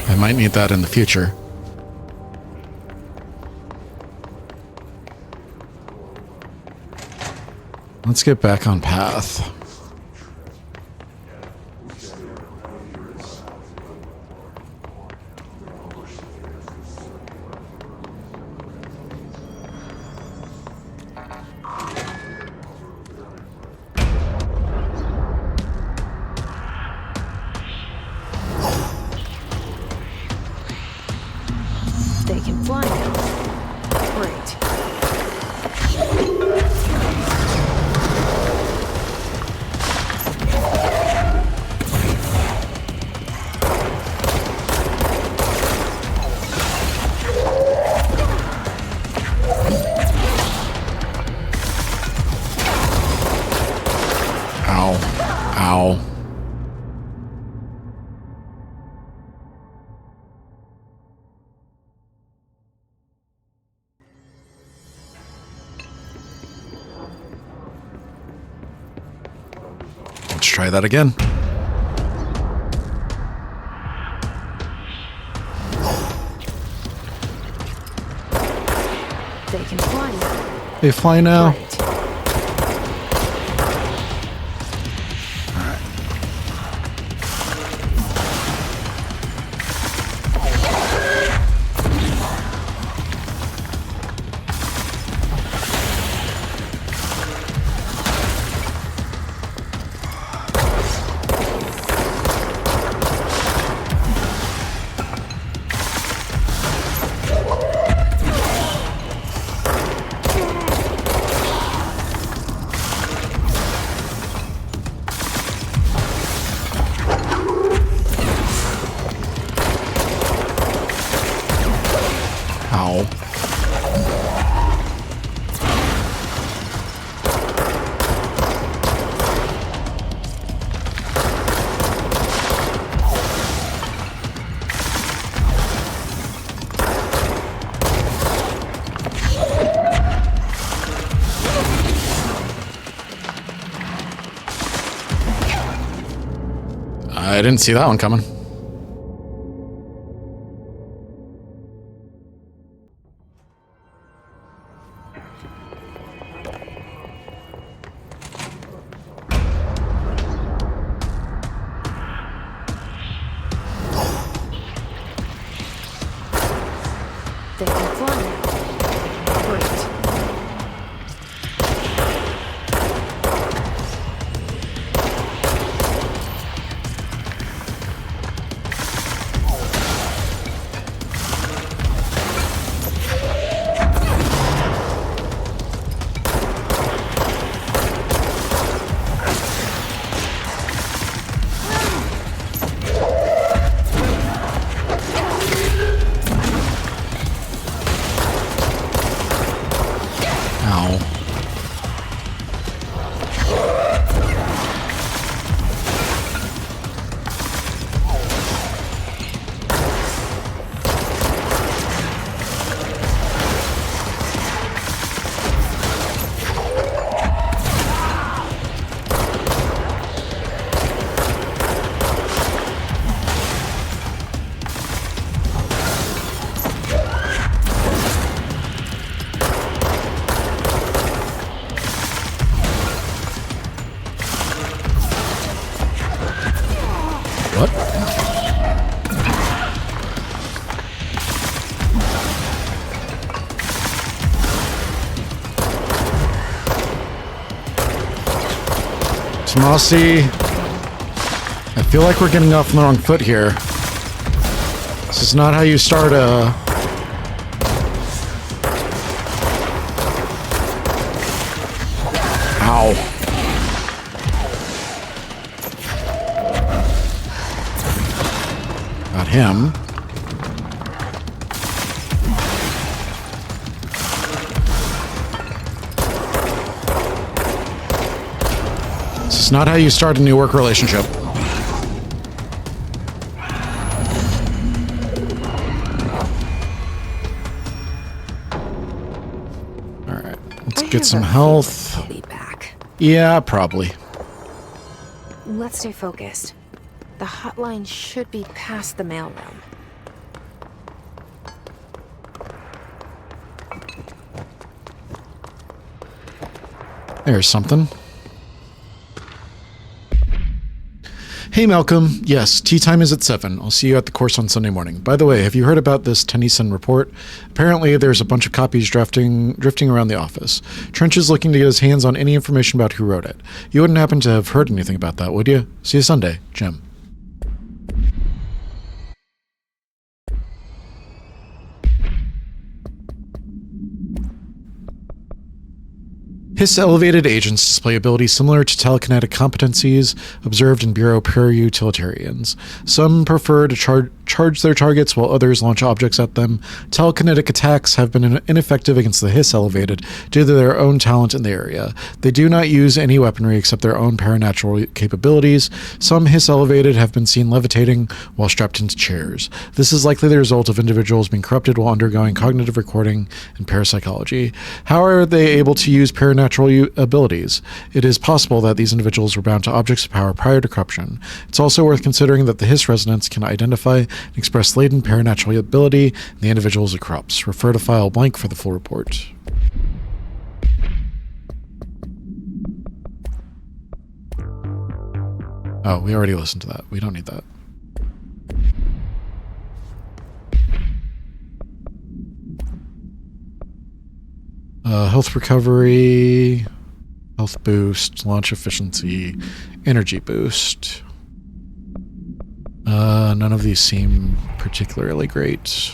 I might need that in the future. Let's get back on path. They can fly now. Great. Ow. Ow. Let's try that again. They can fly now. They fly now. Great. I didn't see that one coming. They can fly now. Great. Massie, I feel like we're getting off on the wrong foot here. This is not how you start a... Ow. Got him. It's not how you start a new work relationship. Alright, let's get some health. I'll be back. Yeah, probably. Let's stay focused. The hotline should be past the mailroom. There's something. Hey Malcolm, yes, tea time is at 7. I'll see you at the course on Sunday morning. By the way, have you heard about this Tennyson report? Apparently there's a bunch of copies drifting around the office. Trench is looking to get his hands on any information about who wrote it. You wouldn't happen to have heard anything about that, would you? See you Sunday, Jim. HISS-elevated agents display abilities similar to telekinetic competencies observed in Bureau pure utilitarians. Some prefer to charge their targets while others launch objects at them. Telekinetic attacks have been ineffective against the HISS-elevated due to their own talent in the area. They do not use any weaponry except their own paranatural capabilities. Some HISS-elevated have been seen levitating while strapped into chairs. This is likely the result of individuals being corrupted while undergoing cognitive recording and parapsychology. How are they able to use paranatural abilities? It is possible that these individuals were bound to objects of power prior to corruption. It's also worth considering that the HISS resonance can identify and express latent paranatural ability in the individuals it corrupts. Refer to file blank for the full report. Oh, we already listened to that. We don't need that. Health recovery, health boost, launch efficiency, energy boost. None of these seem particularly great.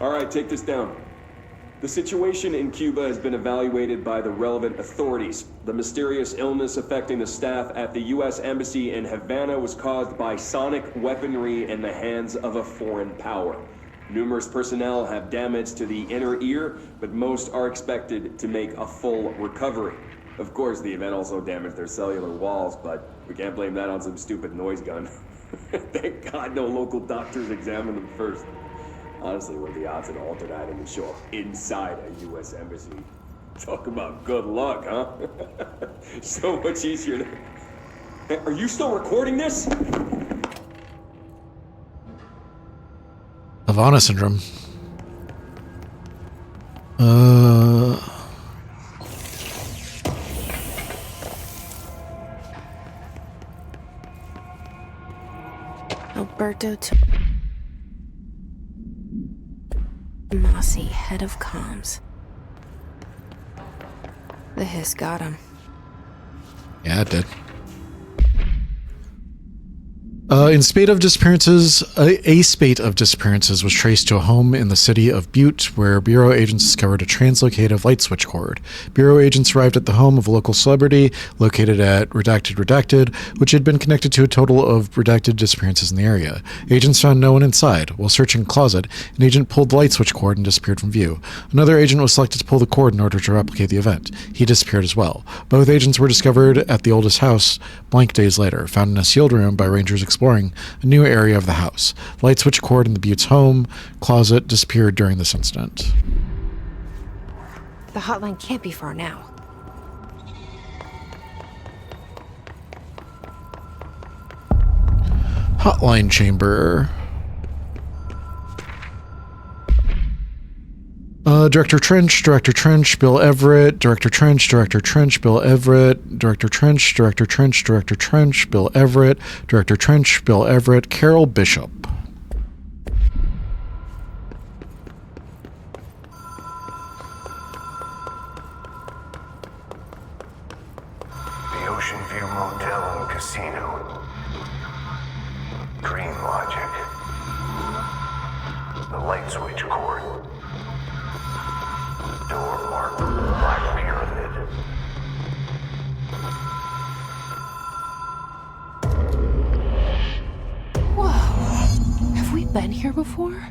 All right, take this down. The situation in Cuba has been evaluated by the relevant authorities. The mysterious illness affecting the staff at the U.S. Embassy in Havana was caused by sonic weaponry in the hands of a foreign power. Numerous personnel have damage to the inner ear, but most are expected to make a full recovery. Of course, the event also damaged their cellular walls, but we can't blame that on some stupid noise gun. Thank God no local doctors examined them first. Honestly, what are the odds an altered item would show up inside a U.S. embassy? Talk about good luck, huh? So much easier to... Hey, are you still recording this? Havana syndrome. Alberto to Massie, head of comms. The hiss got him. Yeah, it did. In spate of disappearances, a spate of disappearances was traced to a home in the city of Butte, where Bureau agents discovered a translocative light switch cord. Bureau agents arrived at the home of a local celebrity located at Redacted, which had been connected to a total of redacted disappearances in the area. Agents found no one inside. While searching a closet, an agent pulled the light switch cord and disappeared from view. Another agent was selected to pull the cord in order to replicate the event. He disappeared as well. Both agents were discovered at the oldest house blank days later, found in a sealed room by rangers exploring a new area of the house. The light switch cord in the Butte's home closet disappeared during this incident. The hotline can't be far now. Hotline chamber. Director Trench, Bill Everett, Director Trench, Bill Everett, Director Trench, Bill Everett, Director Trench, Bill Everett, Carol Bishop. The Ocean View Motel and Casino. Dream logic. The light switch cord. Door marked Black Pyramid. Whoa. Have we been here before?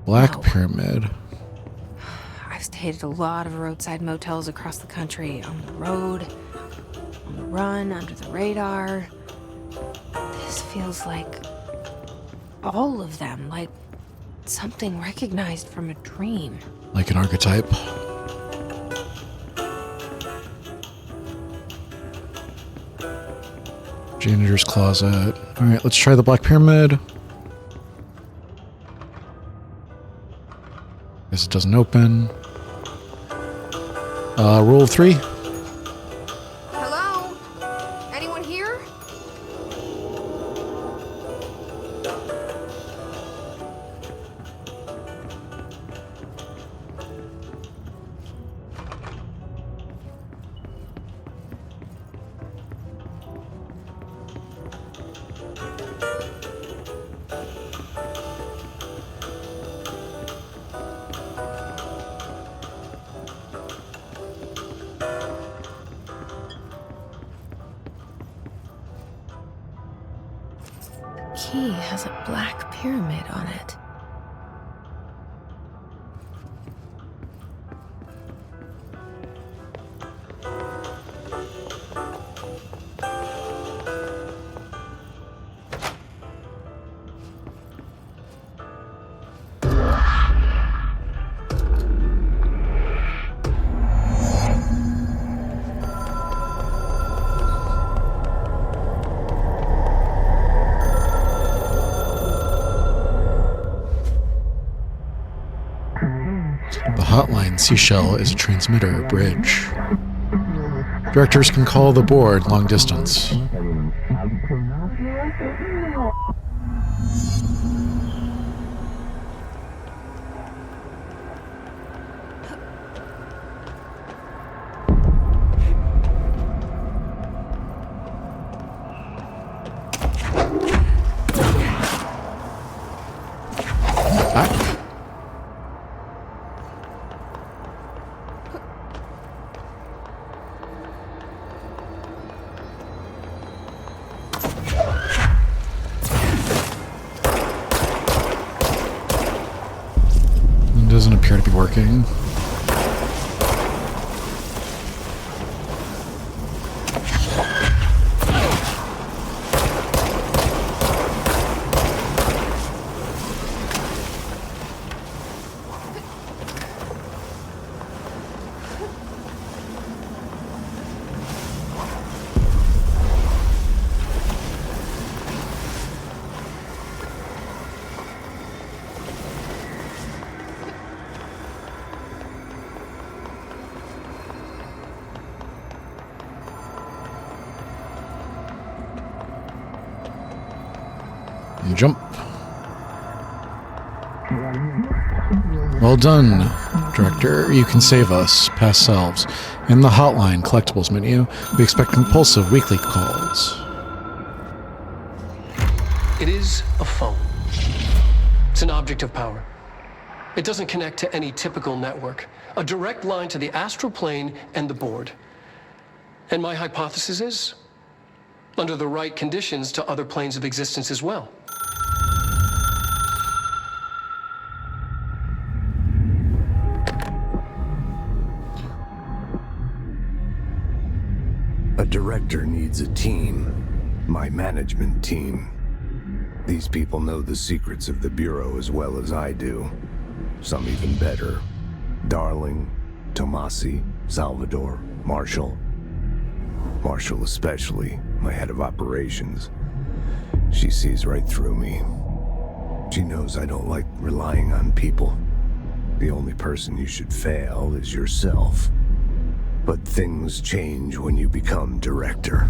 Black No. Pyramid. I've stayed at a lot of roadside motels across the country, on the road, on the run, under the radar. This feels like all of them, like something recognized from a dream. Like an archetype. Janitor's closet. Alright, let's try the Black Pyramid. Guess it doesn't open. Rule of 3. Hello? Anyone here? Key has a black pyramid on it. The hotline seashell is a transmitter bridge. Directors can call the board long distance. Doesn't appear to be working. You jump. Well done, Director. You can save us, past selves. In the hotline collectibles menu, we expect compulsive weekly calls. It is a phone. It's an object of power. It doesn't connect to any typical network. A direct line to the astral plane and the board. And my hypothesis is, under the right conditions, to other planes of existence as well. A director needs a team. My management team. These people know the secrets of the Bureau as well as I do. Some even better. Darling, Tomasi, Salvador, Marshall. Marshall especially, my head of operations. She sees right through me. She knows I don't like relying on people. The only person you should fail is yourself. But things change when you become director.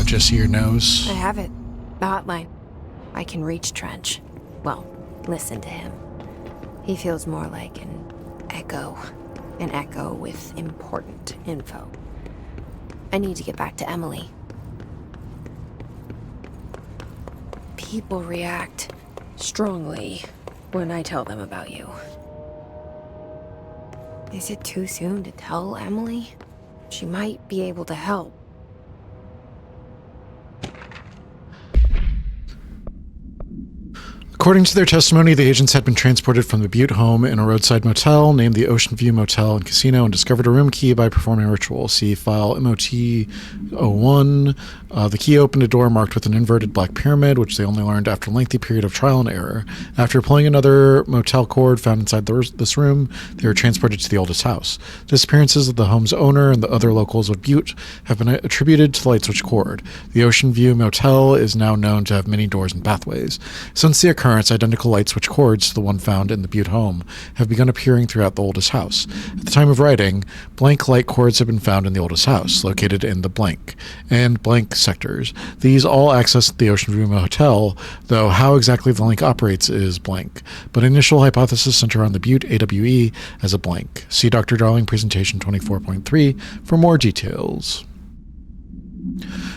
Just your nose. I have it. The hotline. I can reach Trench. Well, listen to him. He feels more like an echo. An echo with important info. I need to get back to Emily. People react strongly when I tell them about you. Is it too soon to tell Emily? She might be able to help. According to their testimony, the agents had been transported from the Butte home in a roadside motel named the Ocean View Motel and Casino and discovered a room key by performing a ritual. See file MOT-01. The key opened a door marked with an inverted black pyramid, which they only learned after a lengthy period of trial and error. After pulling another motel cord found inside this room, they were transported to the oldest house. Disappearances of the home's owner and the other locals of Butte have been attributed to the light switch cord. The Ocean View Motel is now known to have many doors and pathways. Since the occurrence, identical light switch cords to the one found in the Butte home have begun appearing throughout the oldest house. At the time of writing, blank light cords have been found in the oldest house, located in the blank and blank sectors. These all access the Ocean View Hotel, though how exactly the link operates is blank. But initial hypothesis center on the Butte AWE as a blank. See Dr. Darling presentation 24.3 for more details.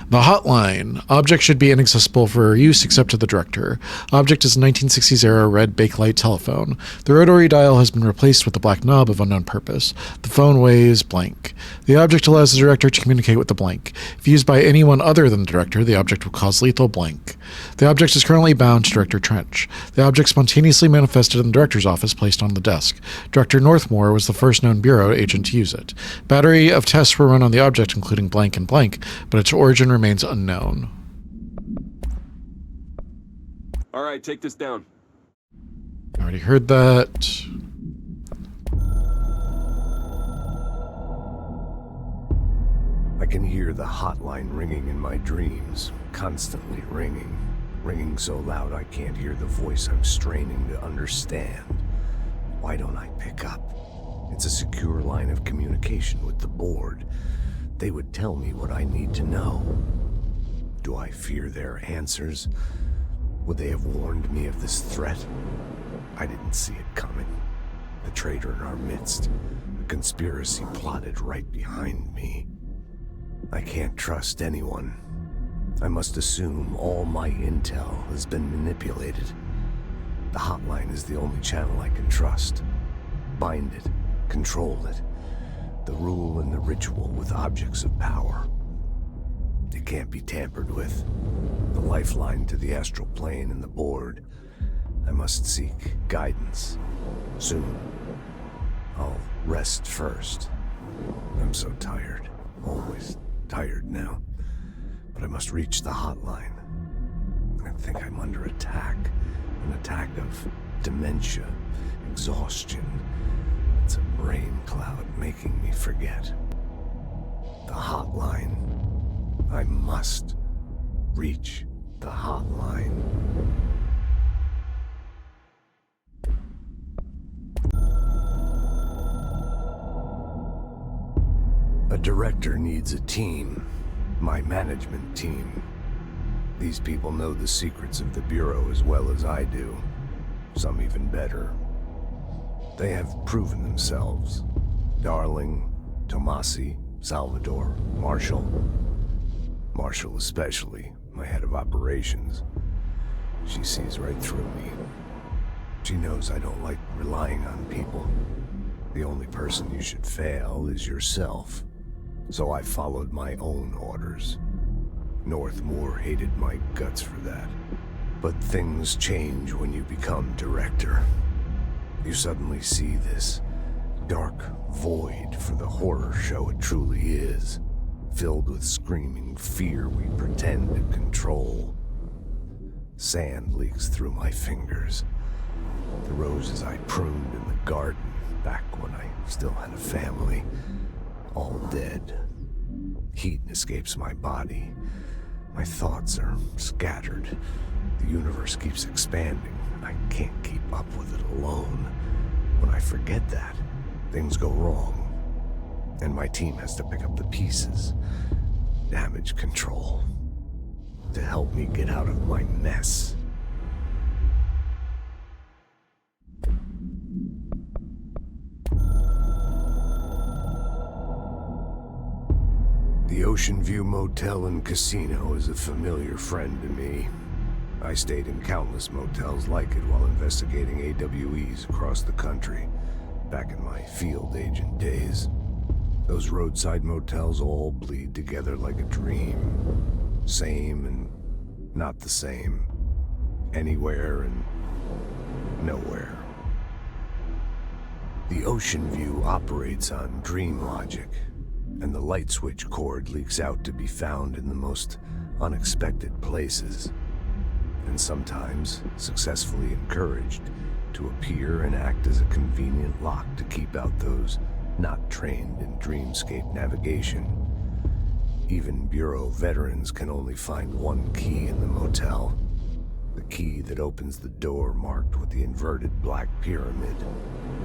The hotline. Object should be inaccessible for use except to the director. Object is a 1960s era red bakelite telephone. The rotary dial has been replaced with a black knob of unknown purpose. The phone weighs blank. The object allows the director to communicate with the blank. If used by anyone other than the director, the object will cause lethal blank. The object is currently bound to Director Trench. The object spontaneously manifested in the director's office placed on the desk. Director Northmore was the first known Bureau agent to use it. Battery of tests were run on the object, including blank and blank, but its origin remains unknown. All right, take this down. Already heard that. I can hear the hotline ringing in my dreams, constantly ringing. Ringing so loud I can't hear the voice I'm straining to understand. Why don't I pick up? It's a secure line of communication with the board. They would tell me what I need to know. Do I fear their answers? Would they have warned me of this threat? I didn't see it coming. The traitor in our midst. A conspiracy plotted right behind me. I can't trust anyone. I must assume all my intel has been manipulated. The hotline is the only channel I can trust. Bind it, control it. The rule and the ritual with objects of power. It can't be tampered with. The lifeline to the astral plane and the board. I must seek guidance. Soon. I'll rest first. I'm so tired. Always tired now. But I must reach the hotline. I think I'm under attack. An attack of dementia, exhaustion. It's a brain cloud making me forget. The hotline. I must reach the hotline. A director needs a team. My management team. These people know the secrets of the Bureau as well as I do. Some even better. They have proven themselves. Darling, Tomasi, Salvador, Marshall. Marshall especially, my head of operations. She sees right through me. She knows I don't like relying on people. The only person you should fail is yourself. So I followed my own orders. Northmoor hated my guts for that. But things change when you become director. You suddenly see this dark void for the horror show it truly is, filled with screaming fear we pretend to control. Sand leaks through my fingers. The roses I pruned in the garden back when I still had a family, all dead. Heat escapes my body. My thoughts are scattered. The universe keeps expanding. I can't keep up with it alone. When I forget that, things go wrong. And my team has to pick up the pieces. Damage control. To help me get out of my mess. The Ocean View Motel and Casino is a familiar friend to me. I stayed in countless motels like it while investigating AWEs across the country, back in my field agent days. Those roadside motels all bleed together like a dream. Same and not the same. Anywhere and nowhere. The Ocean View operates on dream logic, and the light switch cord leaks out to be found in the most unexpected places, and sometimes successfully encouraged to appear and act as a convenient lock to keep out those not trained in dreamscape navigation. Even Bureau veterans can only find one key in the motel. The key that opens the door marked with the inverted black pyramid.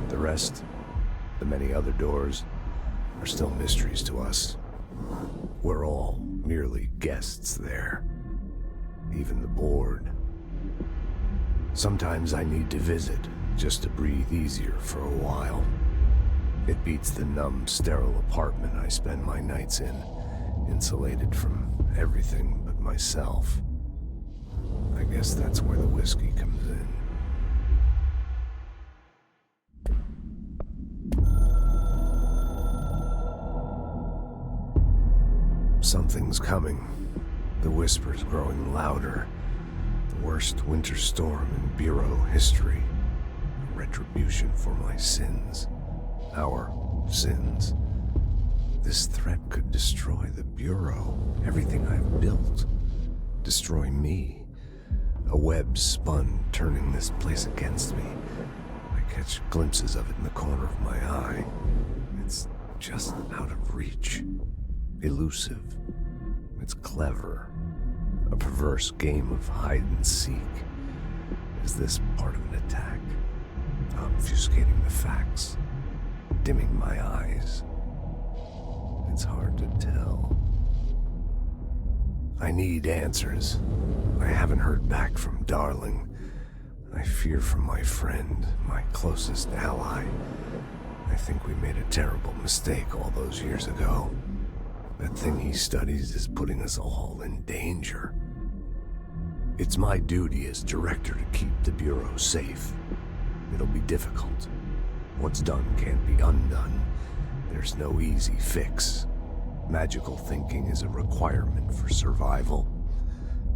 The rest, the many other doors, are still mysteries to us. We're all merely guests there. Even the board. Sometimes I need to visit, just to breathe easier for a while. It beats the numb, sterile apartment I spend my nights in, insulated from everything but myself. I guess that's where the whiskey comes in. Something's coming. The whispers growing louder. The worst winter storm in Bureau history. A retribution for my sins. Our sins. This threat could destroy the Bureau. Everything I've built. Destroy me. A web spun, turning this place against me. I catch glimpses of it in the corner of my eye. It's just out of reach. Elusive. It's clever. A perverse game of hide and seek. Is this part of an attack? Obfuscating the facts. Dimming my eyes. It's hard to tell. I need answers. I haven't heard back from Darling. I fear for my friend, my closest ally. I think we made a terrible mistake all those years ago. That thing he studies is putting us all in danger. It's my duty as director to keep the Bureau safe. It'll be difficult. What's done can't be undone. There's no easy fix. Magical thinking is a requirement for survival.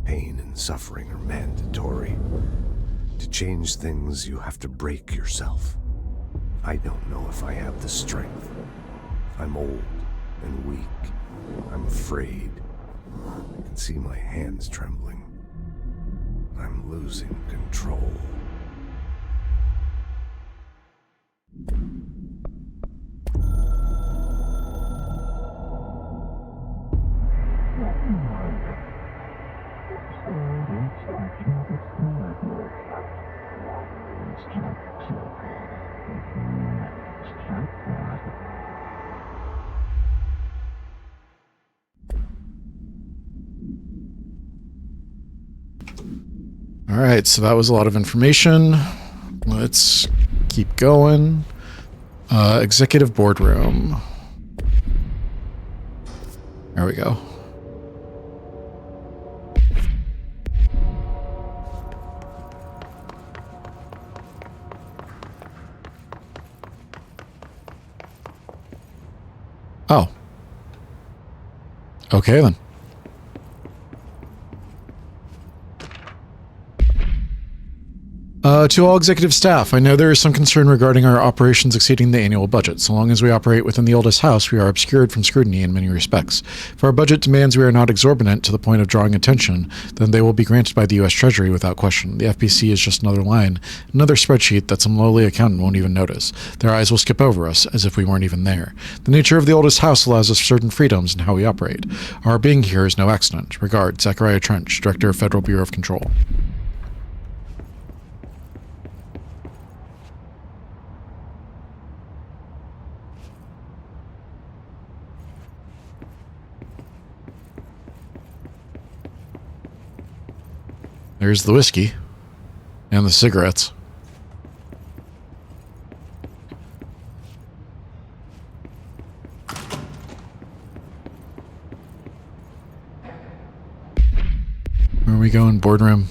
Pain and suffering are mandatory. To change things, you have to break yourself. I don't know if I have the strength. I'm old and weak. I'm afraid. I can see my hands trembling. I'm losing control. All right, so that was a lot of information. Let's keep going. Executive boardroom. There we go. Oh. Okay, then. To all executive staff, I know there is some concern regarding our operations exceeding the annual budget. So long as we operate within the oldest house, we are obscured from scrutiny in many respects. If our budget demands we are not exorbitant to the point of drawing attention, then they will be granted by the U.S. Treasury without question. The FBC is just another line, another spreadsheet that some lowly accountant won't even notice. Their eyes will skip over us, as if we weren't even there. The nature of the oldest house allows us certain freedoms in how we operate. Our being here is no accident. Regards, Zachariah Trench, Director of Federal Bureau of Control. There's the whiskey and the cigarettes. Where are we going? Boardroom.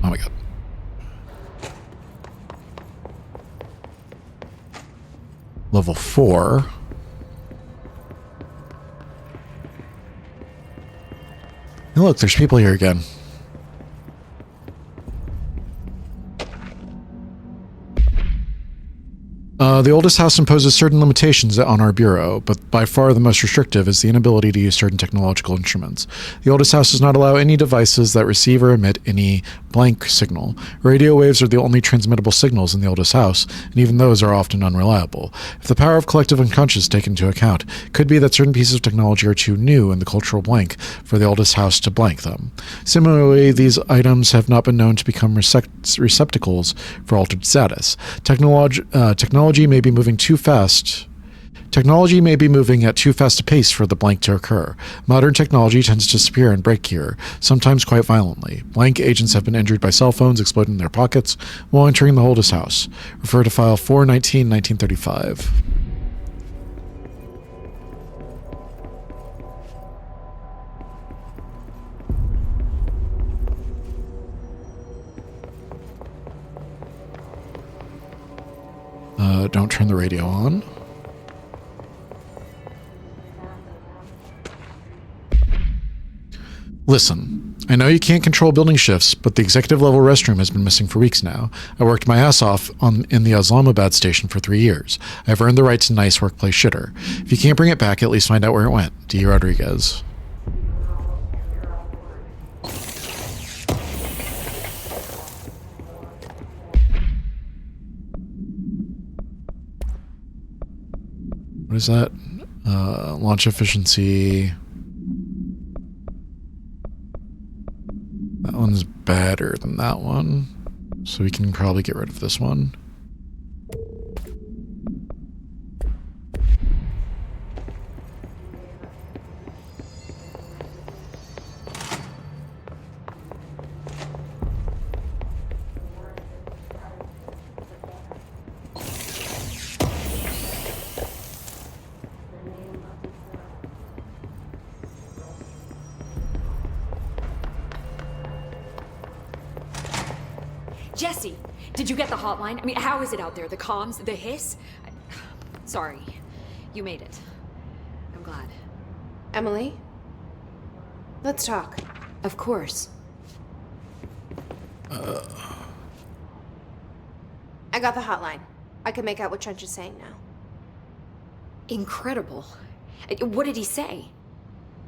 Oh my god. Level 4. Oh, look, there's people here again. The oldest house imposes certain limitations on our bureau, but by far the most restrictive is the inability to use certain technological instruments. The oldest house does not allow any devices that receive or emit any blank signal. Radio waves are the only transmittable signals in the oldest house, and even those are often unreliable. If the power of collective unconscious is taken into account, it could be that certain pieces of technology are too new in the cultural blank for the oldest house to blank them. Similarly, these items have not been known to become receptacles for altered status. Technology may be moving too fast. Technology may be moving at too fast a pace for the blank to occur. Modern technology tends to disappear and break here, sometimes quite violently. Blank agents have been injured by cell phones exploding in their pockets while entering the oldest house. Refer to file 419, 1935. Don't turn the radio on. Listen, I know you can't control building shifts, but the executive level restroom has been missing for weeks now. I worked my ass off in the Islamabad station for 3 years. I've earned the right to nice workplace shitter. If you can't bring it back, at least find out where it went. D. Rodriguez. What is that? Launch efficiency. That one's better than that one. So we can probably get rid of this one. Jesse, did you get the hotline? I mean, how is it out there? The comms? The hiss? Sorry. You made it. I'm glad. Emily? Let's talk. Of course. I got the hotline. I can make out what Trench is saying now. Incredible. What did he say?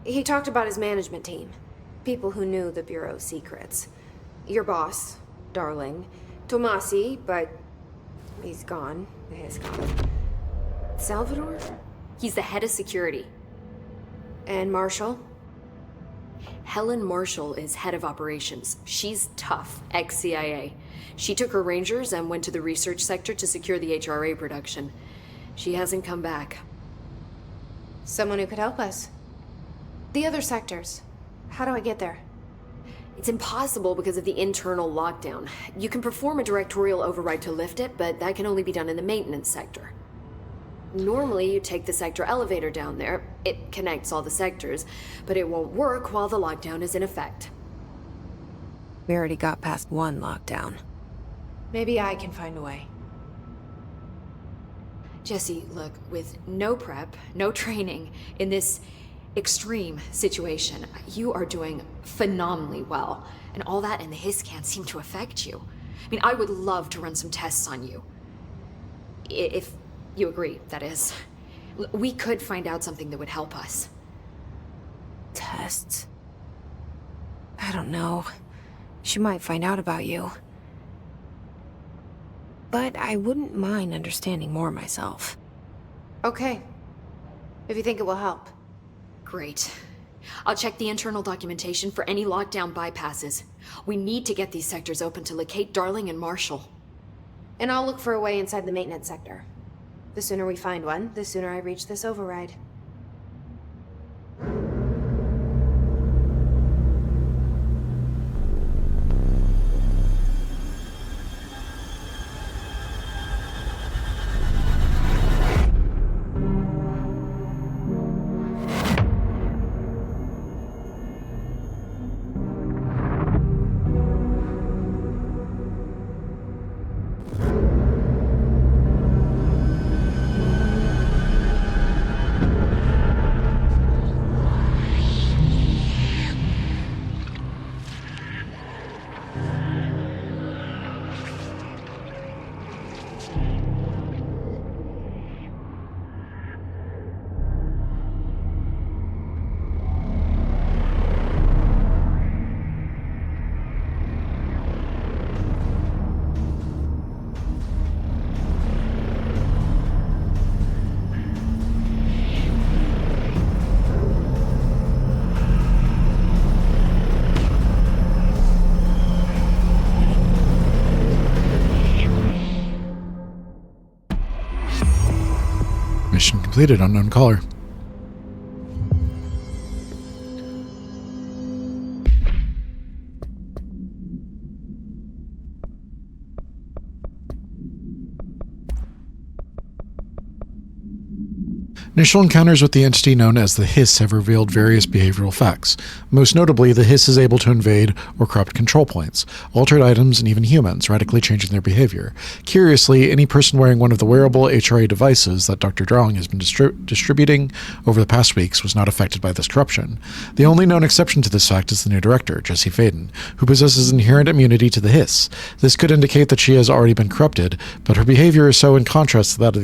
He talked about his management team. People who knew the Bureau's secrets. Your boss, Darling. Tomasi, but he's gone. He's gone. Salvador? He's the head of security. And Marshall? Helen Marshall is head of operations. She's tough, ex-CIA. She took her Rangers and went to the research sector to secure the HRA production. She hasn't come back. Someone who could help us. The other sectors. How do I get there? It's impossible because of the internal lockdown. You can perform a directorial override to lift it, but that can only be done in the maintenance sector. Normally, you take the sector elevator down there. It connects all the sectors, but it won't work while the lockdown is in effect. We already got past one lockdown. Maybe I can find a way. Jesse, look, with no prep, no training, in this extreme situation, you are doing phenomenally well. And all that and the hiss can't seem to affect you. I mean, I would love to run some tests on you. If you agree, that is. We could find out something that would help us. Tests? I don't know. She might find out about you. But I wouldn't mind understanding more myself. Okay. If you think it will help. Great. I'll check the internal documentation for any lockdown bypasses. We need to get these sectors open to locate Darling and Marshall. And I'll look for a way inside the maintenance sector. The sooner we find one, the sooner I reach this override. Mission completed, unknown caller. Initial encounters with the entity known as the Hiss have revealed various behavioral facts. Most notably, the Hiss is able to invade or corrupt control points, altered items, and even humans, radically changing their behavior. Curiously, any person wearing one of the wearable HRA devices that Dr. Darling has been distributing over the past weeks was not affected by this corruption. The only known exception to this fact is the new director, Jesse Faden, who possesses inherent immunity to the Hiss. This could indicate that she has already been corrupted, but her behavior is so in contrast to that of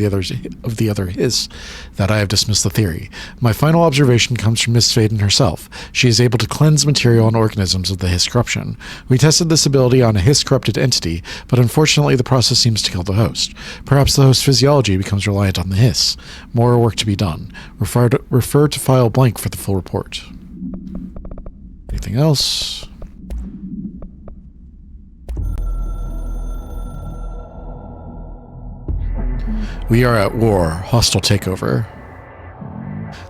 the other Hiss that I have dismissed the theory. My final observation comes from Miss Faden herself. She is able to cleanse material and organisms of the Hiss corruption. We tested this ability on a Hiss-corrupted entity, but unfortunately the process seems to kill the host. Perhaps the host's physiology becomes reliant on the Hiss. More work to be done. Refer to file blank for the full report. Anything else? We are at war. Hostile takeover.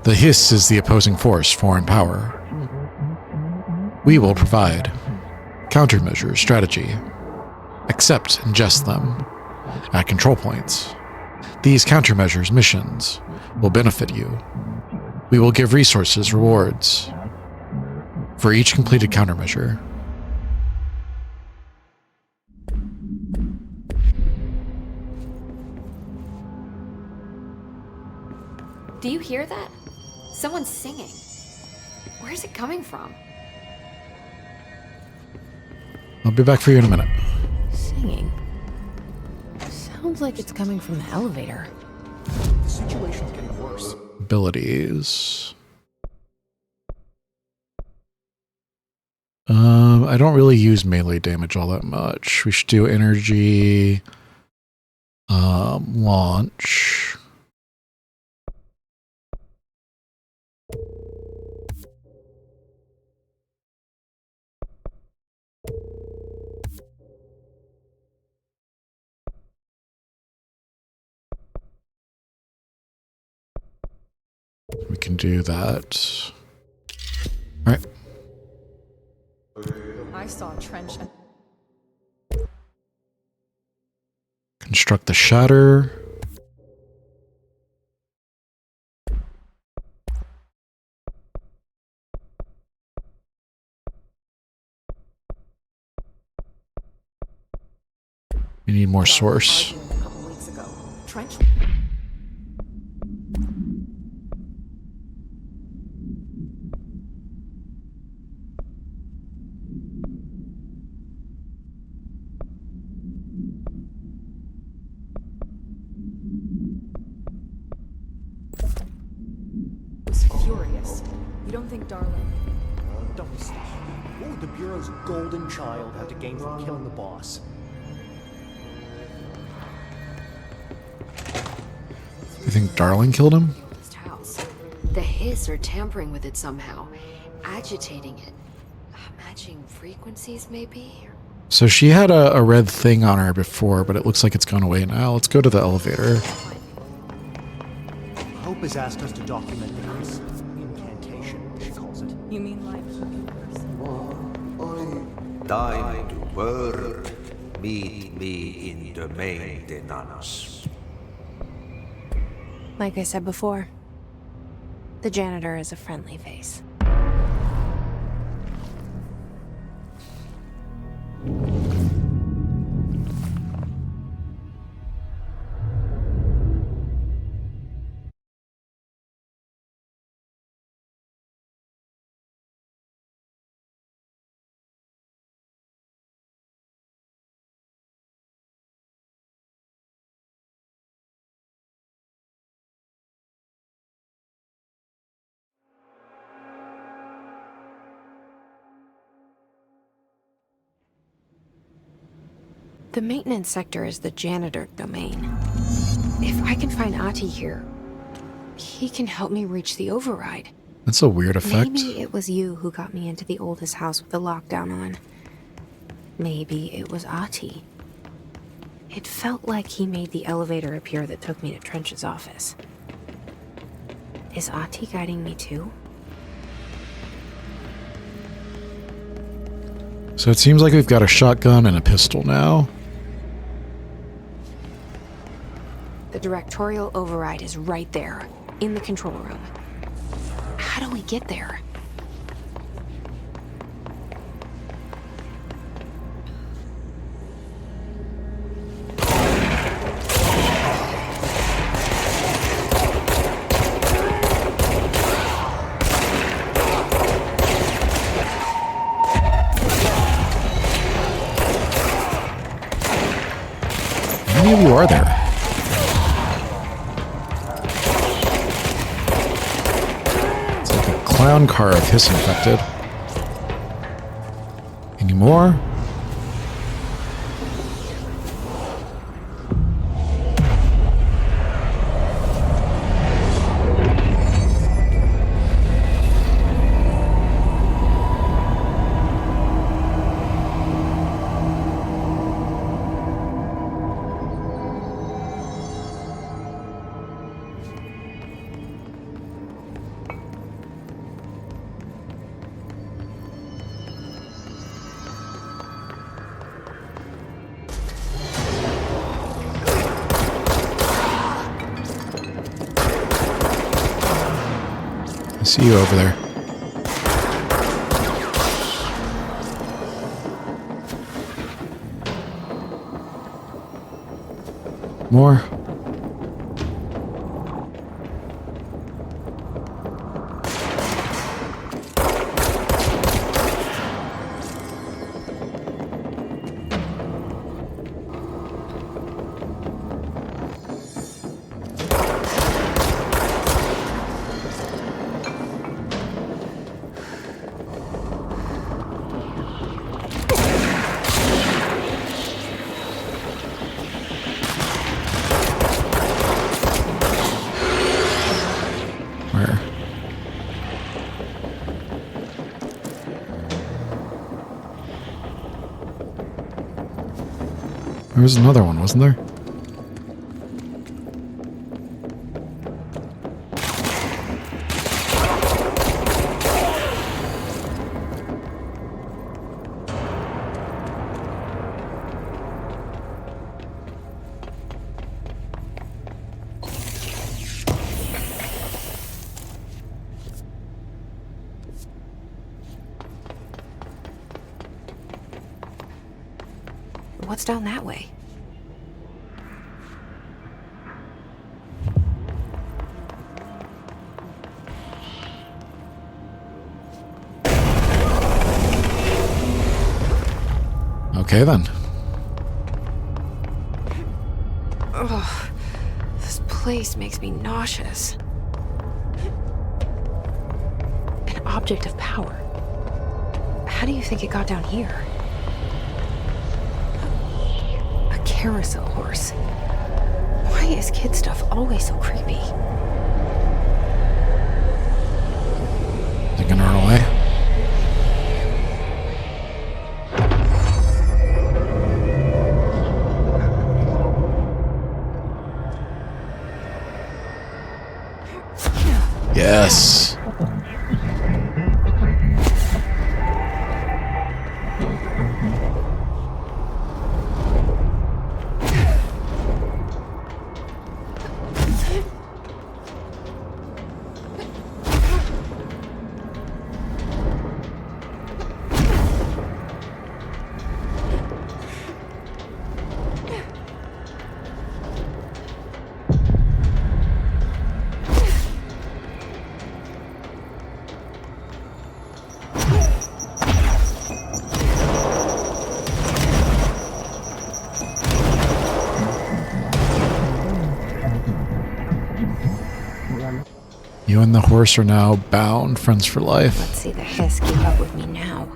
The Hiss is the opposing force, foreign power. We will provide countermeasures, strategy. Accept, ingest them at control points. These countermeasures, missions, will benefit you. We will give resources, rewards for each completed countermeasure. Do you hear that? Someone's singing. Where's it coming from? I'll be back for you in a minute. Singing. Sounds like it's coming from the elevator. The situation's getting worse. Abilities. I don't really use melee damage all that much. We should do energy. Launch. We can do that. All right. I saw a trench. Construct the shutter. We need more source. A couple weeks ago. Trench. Was furious. You don't think Darling? Don't stop. What would the Bureau's golden child have to gain from killing the boss? You think Darling killed him? House. The hiss are tampering with it somehow, agitating it. Matching frequencies, maybe? So she had a red thing on her before, but it looks like it's gone away now. Let's go to the elevator. Hope has asked us to document the hiss. Incantation, she calls it. You mean like Time to work. Meet me in the maintenance. Like I said before, the janitor is a friendly face. The maintenance sector is the janitor domain. If I can find Ahti here, he can help me reach the override. That's a weird effect. Maybe it was you who got me into the oldest house with the lockdown on. Maybe it was Ahti. It felt like he made the elevator appear that took me to Trench's office. Is Ahti guiding me too? So it seems like we've got a shotgun and a pistol now. The directorial override is right there, in the control room. How do we get there? How many of you are there? Clown car of hiss infected. Any more? See you over there. More. There was another one, wasn't there? What's down that way? Okay, then. Ugh, this place makes me nauseous. An object of power. How do you think it got down here? A carousel horse. Why is kid stuff always so creepy? Is it gonna run away? Yes. You and the horse are now bound, friends for life. Let's see the hiss keep up with me now.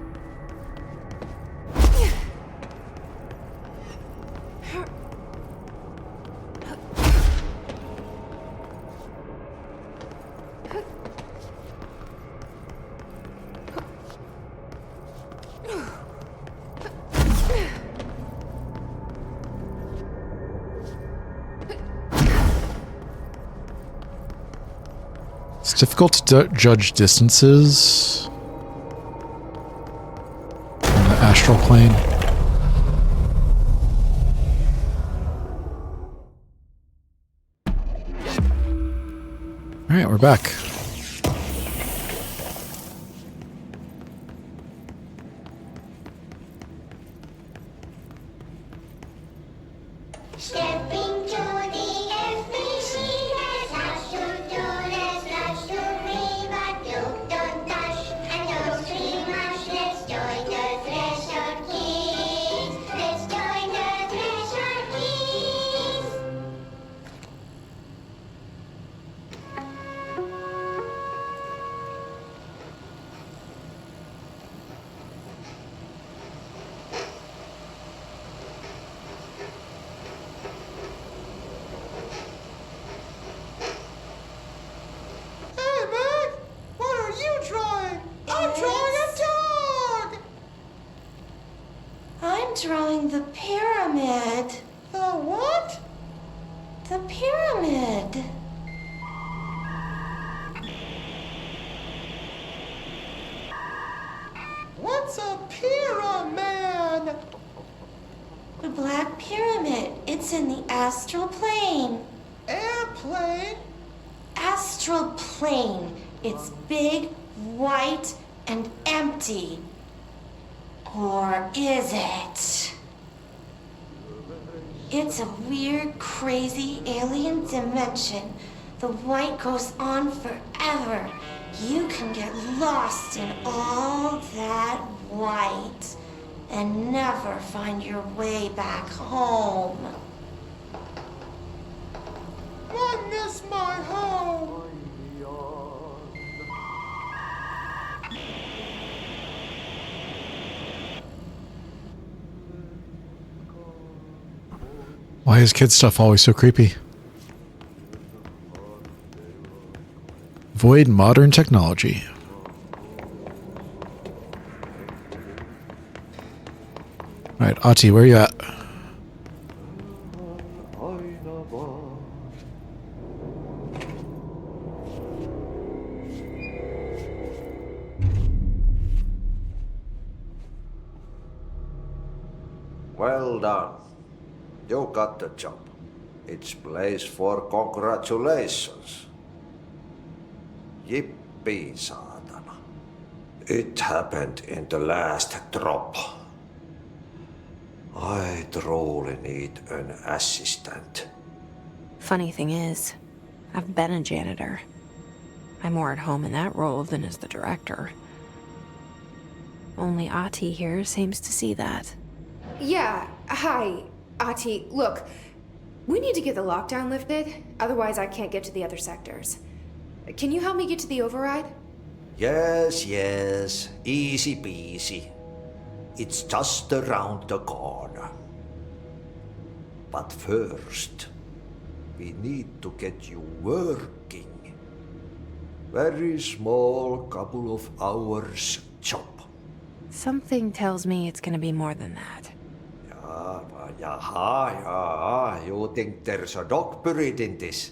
It's difficult to judge distances on the astral plane. All right, we're back. Drawing the pyramid. The what? The pyramid. What's a pyramid? The Black Pyramid. It's in the astral plane. Airplane? Astral plane. It's big, white, and empty. Or is it? It's a weird, crazy alien dimension. The white goes on forever. You can get lost in all that white and never find your way back home. I miss my home. Why is kid stuff always so creepy? Avoid modern technology. Alright, Ati, where are you at? Well done. You got the job. It's place for congratulations. Yippee, saatana. It happened in the last drop. I truly need an assistant. Funny thing is, I've been a janitor. I'm more at home in that role than as the director. Only Ati here seems to see that. Yeah, hi, Ati. Look, we need to get the lockdown lifted, otherwise I can't get to the other sectors. Can you help me get to the override? Yes, easy peasy. It's just around the corner. But first, we need to get you working. Very small, couple of hours job. Something tells me it's gonna be more than that. Yeah. You think there's a dog buried in this?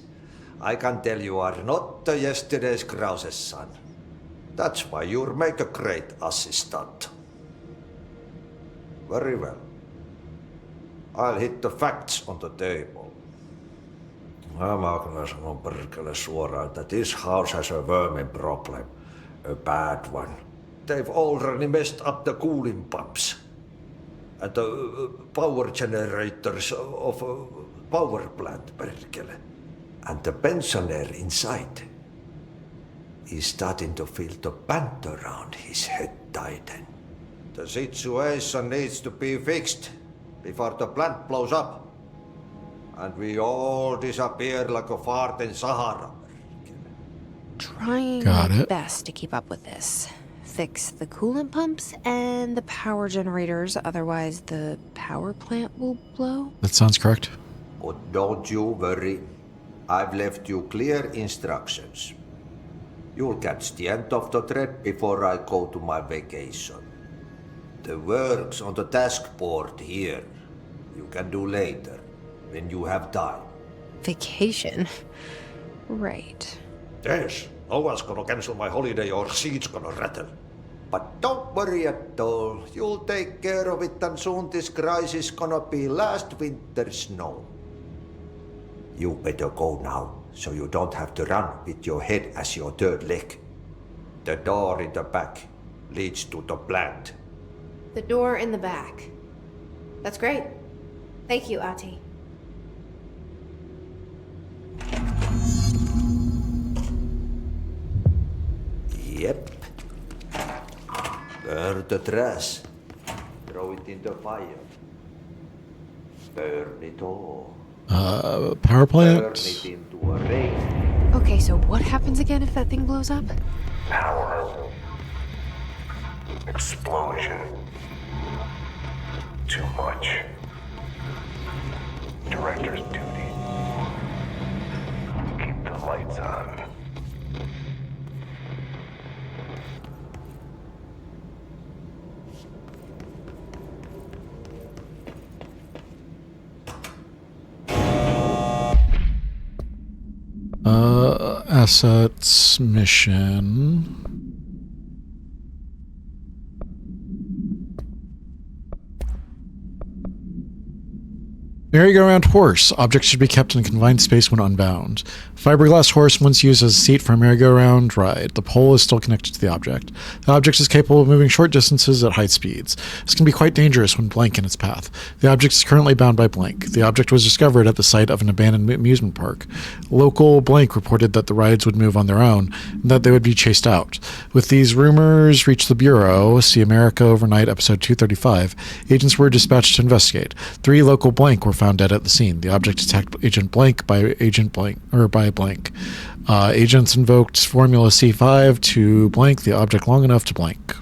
I can tell you are not yesterday's Krause's son. That's why you'll make a great assistant. Very well. I'll hit the facts on the table. Mä kyllä sanon perkele suoraan, että this house has a vermin problem. A bad one. They've already messed up the cooling pumps. And the power generators of a power plant, perkele. And the pensioner inside is starting to feel the band around his head tighten. The situation needs to be fixed before the plant blows up. And we all disappear like a fart in Sahara. Trying my best to keep up with this. Fix the coolant pumps and the power generators, otherwise the power plant will blow. That sounds correct. But don't you worry. I've left you clear instructions. You'll catch the end of the thread before I go to my vacation. The work's on the task board here. You can do later, when you have time. Vacation? Right. Yes, no one's gonna cancel my holiday or seat's gonna rattle. But don't worry at all. You'll take care of it and soon this crisis gonna be last winter's snow. You better go now, so you don't have to run with your head as your third leg. The door in the back leads to the plant. The door in the back. That's great. Thank you, Ati. Yep. Burn the trash. Throw it in the fire. Burn it all. Power plant? Burn it into a rain. Okay, so what happens again if that thing blows up? Power. Explosion. Too much. Director's duty. Keep the lights on. Assets, mission. Merry-go-round horse. Objects should be kept in a confined space when unbound. Fiberglass horse once used as a seat for a merry-go-round ride. The pole is still connected to the object. The object is capable of moving short distances at high speeds. This can be quite dangerous when blank in its path. The object is currently bound by blank. The object was discovered at the site of an abandoned amusement park. Local blank reported that the rides would move on their own and that they would be chased out. With these rumors reached the Bureau, see America Overnight, episode 235, agents were dispatched to investigate. 3 local blank were found dead at the scene. The object attacked Agent Blank by Agent Blank, or by blank. Agents invoked Formula C5 to blank the object long enough to blank.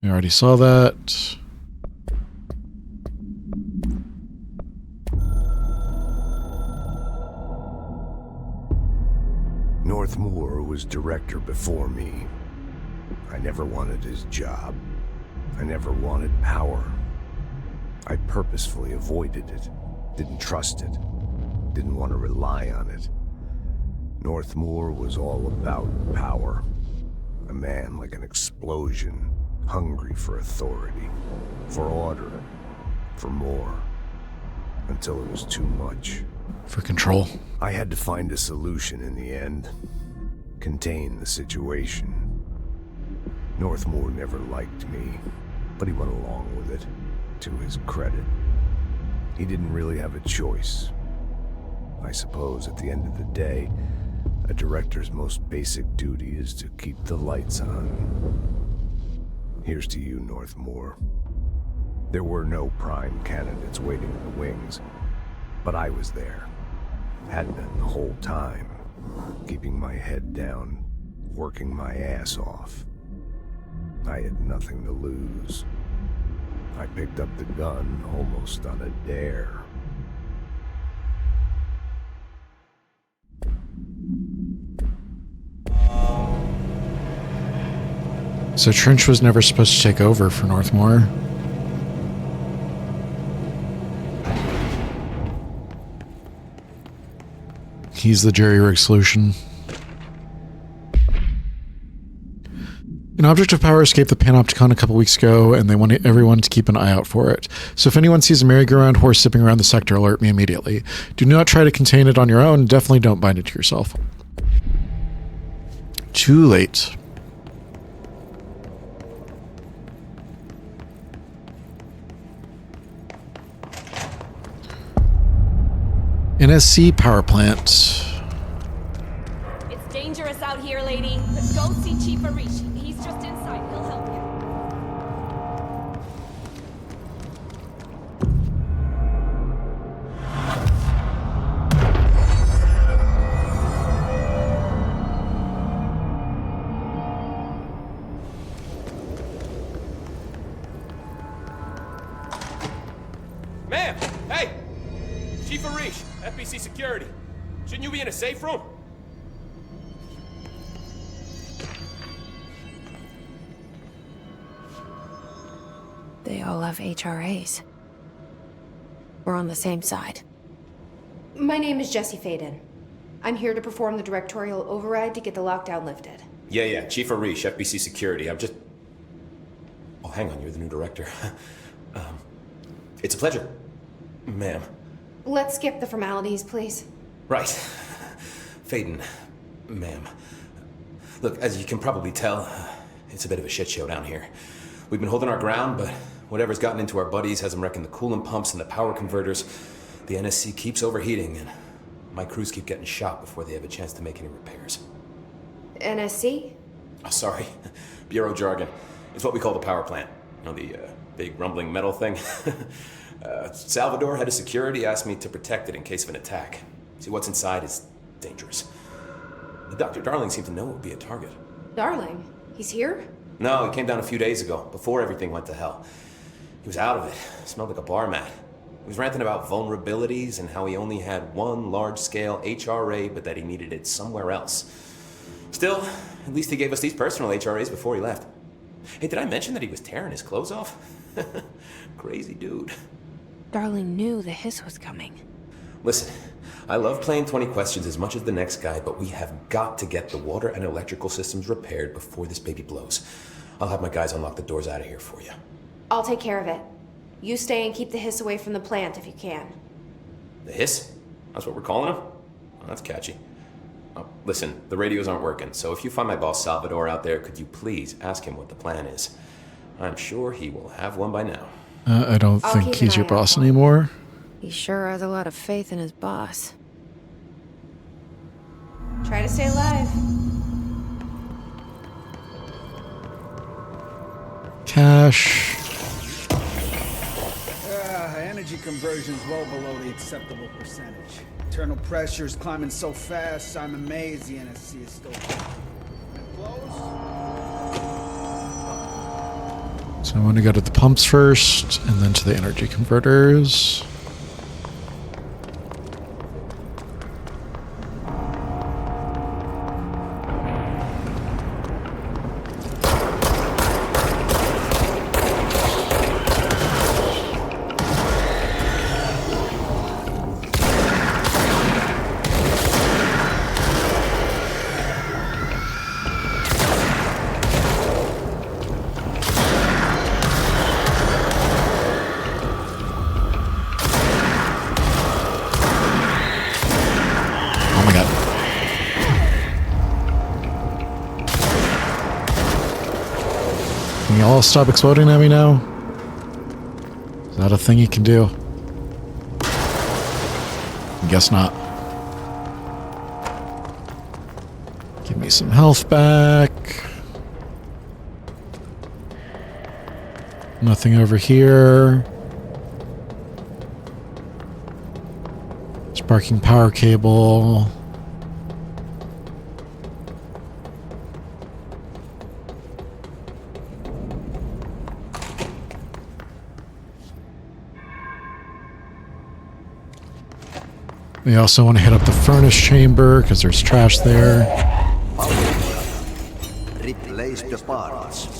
We already saw that. Northmoor was director before me. I never wanted his job. I never wanted power. I purposefully avoided it. Didn't trust it. Didn't want to rely on it. Northmoor was all about power. A man like an explosion, hungry for authority, for order, for more. Until it was too much. For control. I had to find a solution in the end. contain the situation. Northmore never liked me, but he went along with it, to his credit. He didn't really have a choice. I suppose at the end of the day, a director's most basic duty is to keep the lights on. Here's to you, Northmore. There were no prime candidates waiting in the wings, but I was there. Had been the whole time, keeping my head down, working my ass off. I had nothing to lose. I picked up the gun almost on a dare. So Trench was never supposed to take over for Northmore. He's the jerry-rig solution. An object of power escaped the Panopticon a couple weeks ago, and they wanted everyone to keep an eye out for it. So if anyone sees a merry-go-round horse zipping around the sector, alert me immediately. Do not try to contain it on your own. Definitely don't bind it to yourself. Too late. NSC power plant. It's dangerous out here, lady. But go see Chief Arish. He's just inside. He'll help you. Ma'am! Hey! Chief Arish, FBC Security. Shouldn't you be in a safe room? They all have HRAs. We're on the same side. My name is Jessie Faden. I'm here to perform the directorial override to get the lockdown lifted. Yeah, Chief Arish, FBC Security. I'm just... Oh, hang on, you're the new director. It's a pleasure, ma'am. Let's skip the formalities, please. Right. Faden, ma'am. Look, as you can probably tell, it's a bit of a shit show down here. We've been holding our ground, but whatever's gotten into our buddies has them wrecking the coolant pumps and the power converters. The NSC keeps overheating, and my crews keep getting shot before they have a chance to make any repairs. NSC? Oh, sorry. Bureau jargon. It's what we call the power plant. You know, the big rumbling metal thing? Salvador, head of security, asked me to protect it in case of an attack. See, what's inside is dangerous. Dr. Darling seemed to know it would be a target. Darling? He's here? No, he came down a few days ago, before everything went to hell. He was out of it. Smelled like a bar mat. He was ranting about vulnerabilities and how he only had one large-scale HRA, but that he needed it somewhere else. Still, at least he gave us these personal HRAs before he left. Hey, did I mention that he was tearing his clothes off? Crazy dude. Darling knew the hiss was coming. Listen, I love playing 20 questions as much as the next guy, but we have got to get the water and electrical systems repaired before this baby blows. I'll have my guys unlock the doors out of here for you. I'll take care of it. You stay and keep the hiss away from the plant if you can. The hiss? That's what we're calling him? Oh, that's catchy. Oh, listen, the radios aren't working, so if you find my boss Salvador out there, could you please ask him what the plan is? I'm sure he will have one by now. I don't think he's your boss anymore. He sure has a lot of faith in his boss. Try to stay alive. Cash. Energy conversion's well below the acceptable percentage. Internal pressure is climbing so fast, I'm amazed the NSC is still close. So I want to go to the pumps first, and then to the energy converters. all stop exploding at me now? Is that a thing you can do? Guess not. Give me some health back. Nothing over here. Sparking power cable. We also want to hit up the furnace chamber because there's trash there. Replace the parts.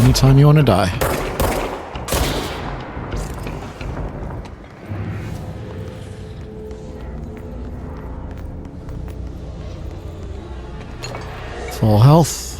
Anytime you want to die. Full health.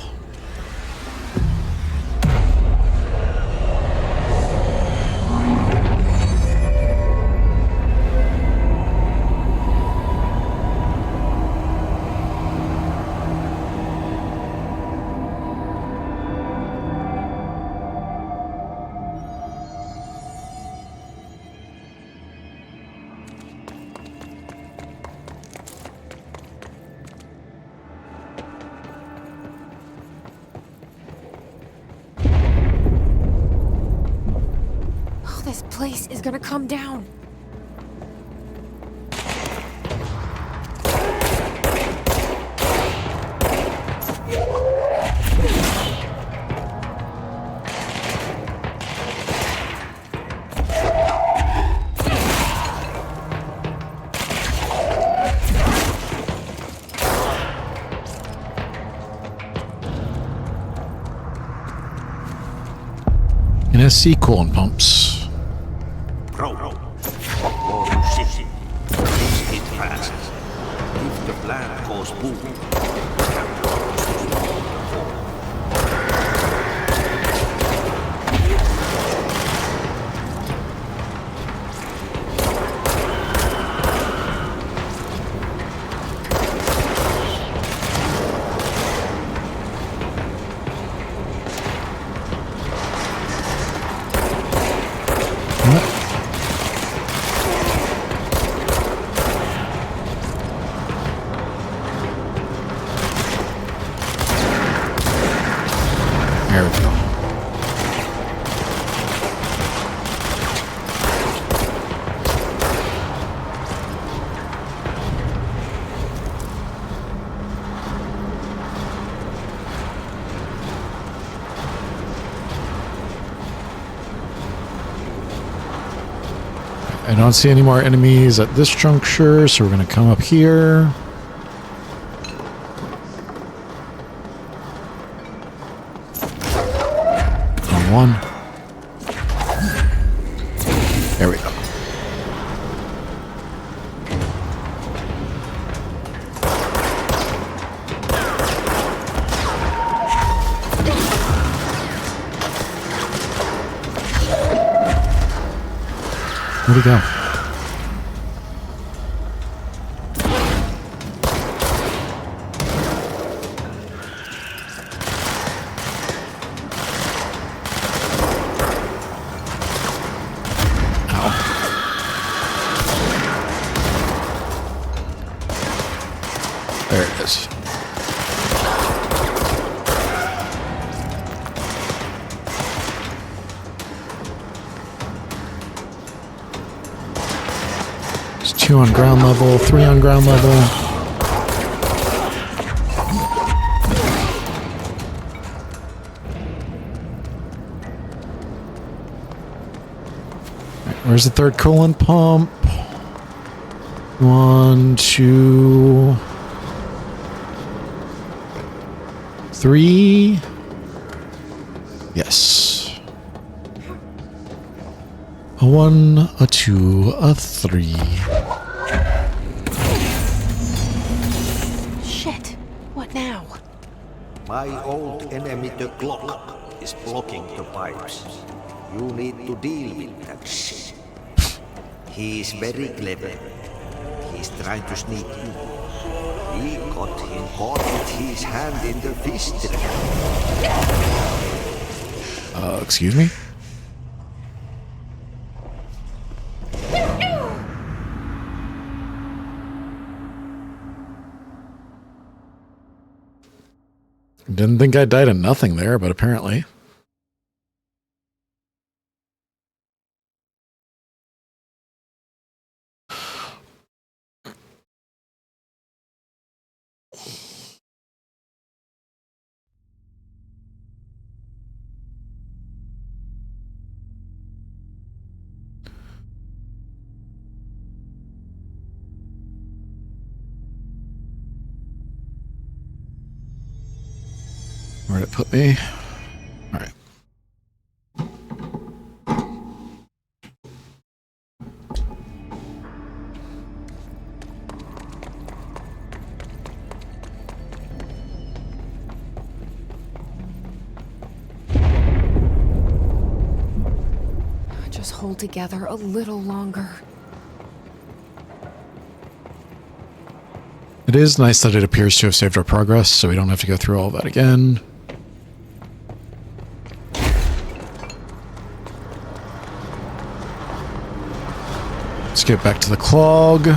This place is gonna come down. And SC coolant pumps. If the plant goes boom, There we go. I don't see any more enemies at this juncture, so we're going to come up here. One. There we go. Where'd he go? There it is. There's 2 on ground level, 3 on ground level. Where's the third coolant pump? 1, 2, 3. Yes. A 1, a 2, a 3. Shit. What now? My old enemy, the clock, is blocking the pipes. You need to deal with that shit. He is very clever. He's trying to sneak you. We got him caught with his hand in the fist. Excuse me? Didn't think I died of nothing there, but apparently. Where'd it put me? All right. Just hold together a little longer. It is nice that it appears to have saved our progress, so we don't have to go through all that again. Let's get back to the clog.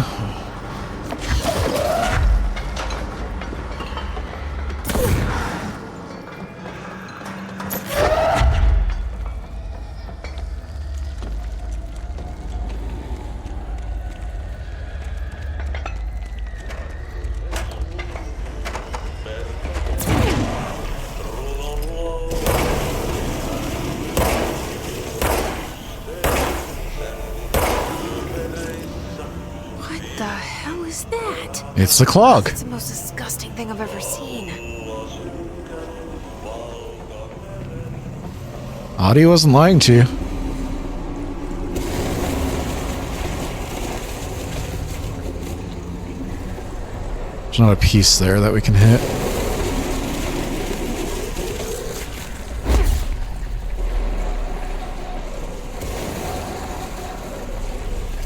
It's the clog. It's the most disgusting thing I've ever seen. Audie wasn't lying to you. There's not a piece there that we can hit.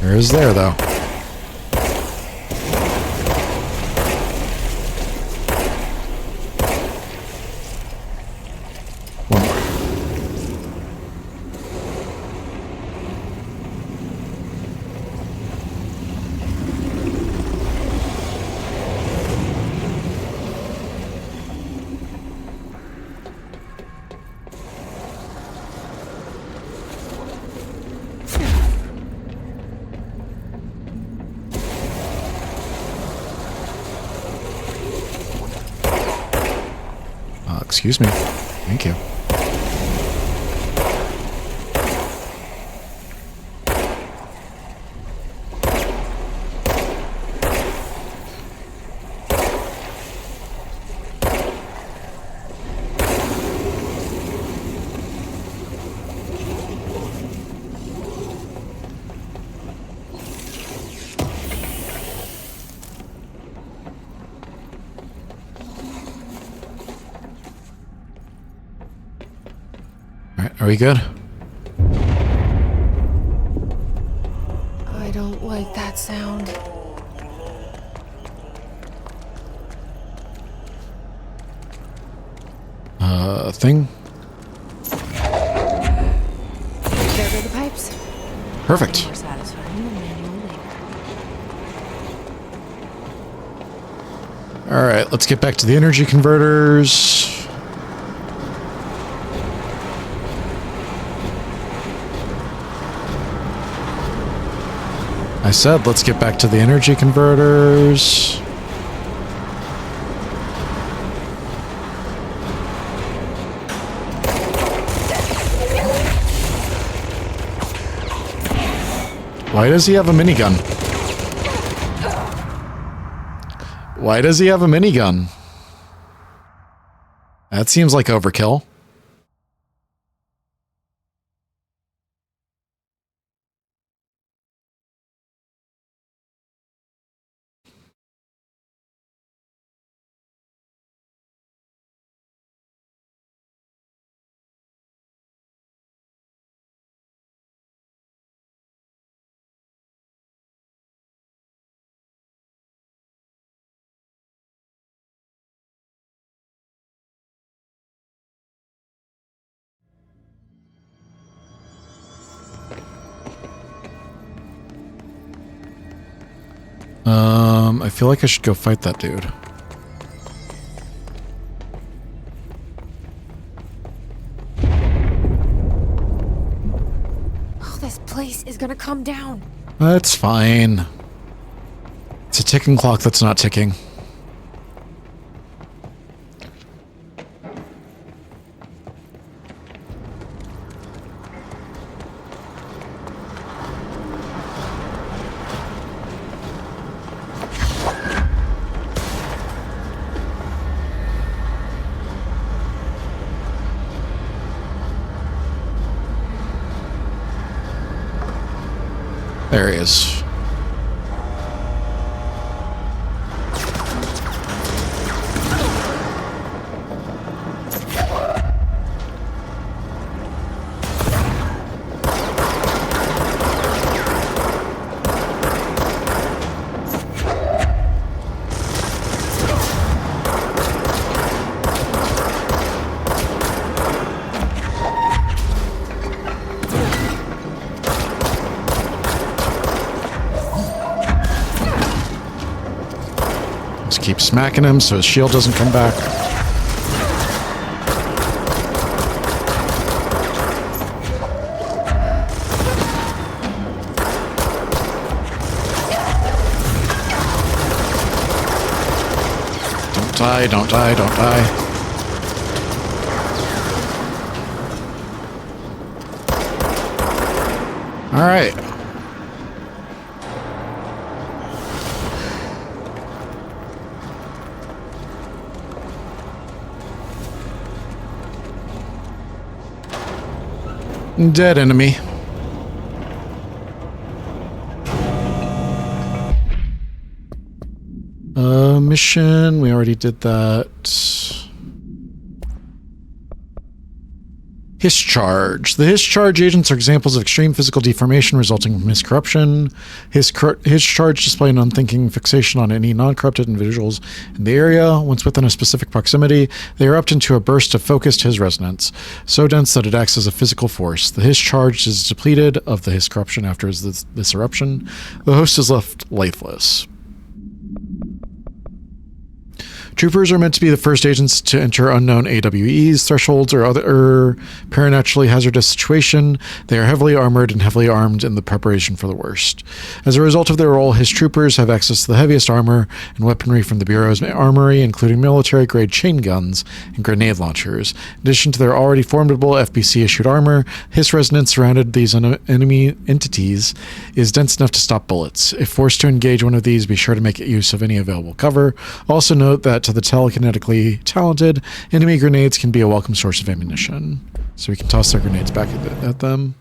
There is there, though. Excuse me. Thank you. Are we good? I don't like that sound. Thing? There go the pipes. Perfect. More satisfying than manual labor. All right, let's get back to the energy converters. I said, let's get back to the energy converters. Why does he have a minigun? Why does he have a minigun? That seems like overkill. I feel like I should go fight that dude. Oh, this place is gonna come down. That's fine. It's a ticking clock that's not ticking. There he is. Keep smacking him so his shield doesn't come back. Don't die, don't die, don't die. All right. Dead enemy. Mission. We already did that. Hischarge. The Hischarge agents are examples of extreme physical deformation resulting from miscorruption. Hischarge display an unthinking fixation on any non-corrupted individuals in the area. Once within a specific proximity, they erupt into a burst of focused His resonance, so dense that it acts as a physical force. The Hischarge is depleted of the His corruption after this eruption. The host is left lifeless. Troopers are meant to be the first agents to enter unknown AWEs, thresholds, or other preternaturally hazardous situation. They are heavily armored and heavily armed in the preparation for the worst. As a result of their role, his troopers have access to the heaviest armor and weaponry from the Bureau's armory, including military-grade chain guns and grenade launchers. In addition to their already formidable FBC-issued armor, his resonance surrounded these enemy entities is dense enough to stop bullets. If forced to engage one of these, be sure to make use of any available cover. Also note that to the telekinetically talented, enemy grenades can be a welcome source of ammunition. So we can toss their grenades back at them.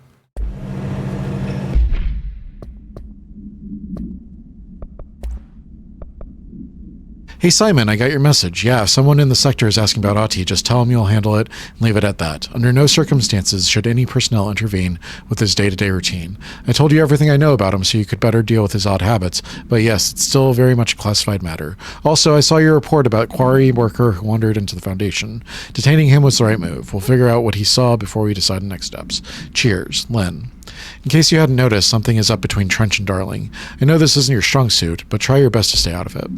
Hey Simon, I got your message. Yeah, if someone in the sector is asking about Ahti, just tell him you'll handle it and leave it at that. Under no circumstances should any personnel intervene with his day-to-day routine. I told you everything I know about him so you could better deal with his odd habits, but yes, it's still very much a classified matter. Also, I saw your report about quarry worker who wandered into the Foundation. Detaining him was the right move. We'll figure out what he saw before we decide the next steps. Cheers, Len. In case you hadn't noticed, something is up between Trench and Darling. I know this isn't your strong suit, but try your best to stay out of it.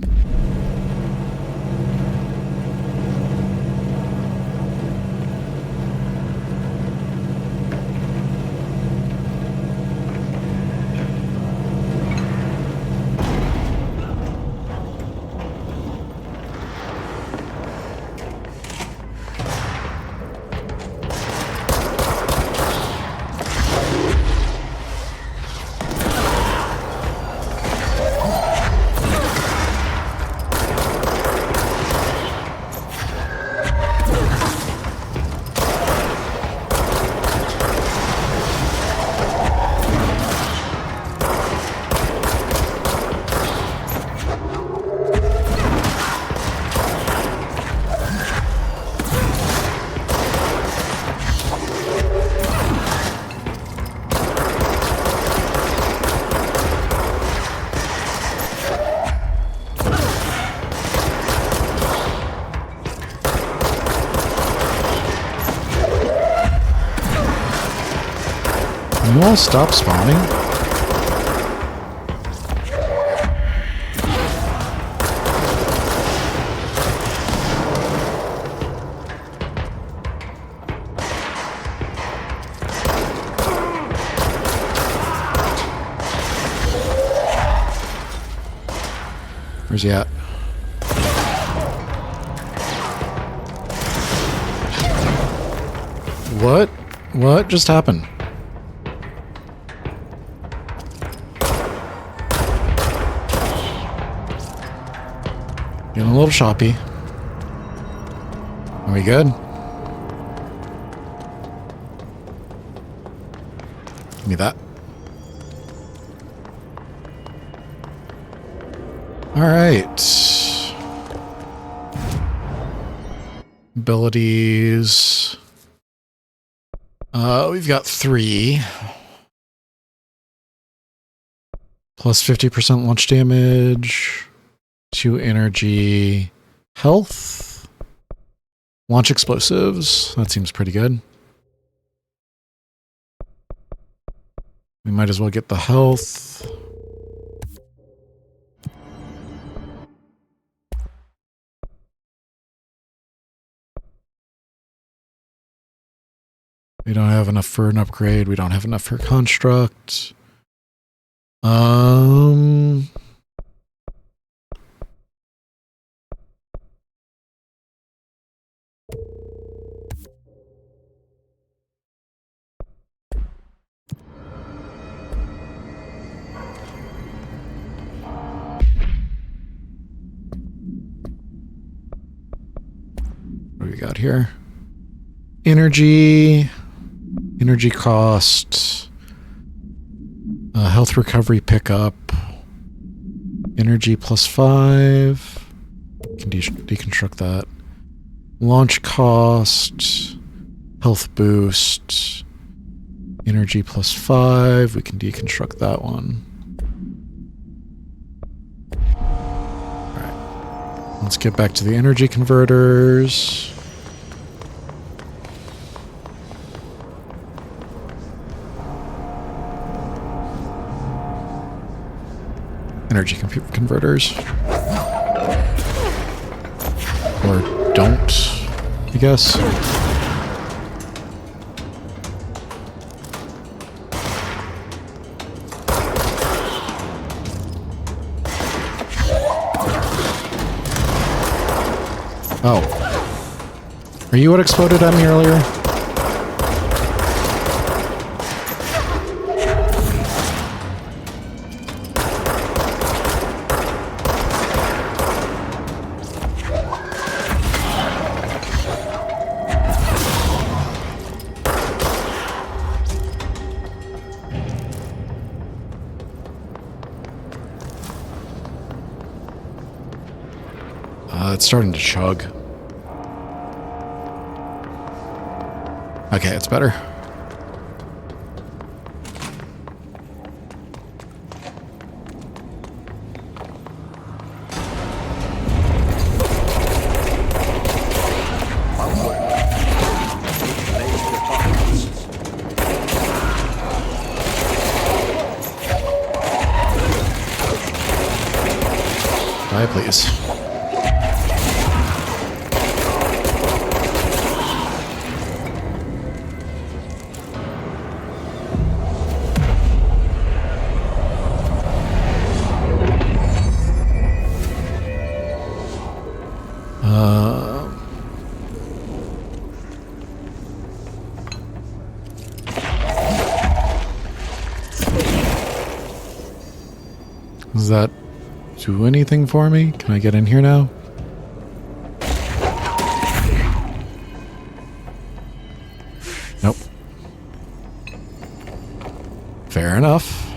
y'all stop spawning? Where's he at? What? What just happened? Getting a little choppy. Are we good? Give me that. All right. Abilities. We've got 3. Plus 50% launch damage. 2 energy. Health. Launch explosives. That seems pretty good. We might as well get the health. We don't have enough for an upgrade. We don't have enough for construct. What do we got here? Energy cost, health recovery pickup, energy plus 5, can deconstruct that, launch cost, health boost, energy plus 5, we can deconstruct that one. Alright, let's get back to the energy converters. Energy converters. Or don't, I guess. Oh. Are you what exploded at me earlier? It's starting to chug. Okay, it's better. Die, please. Does that do anything for me? Can I get in here now? Nope. Fair enough.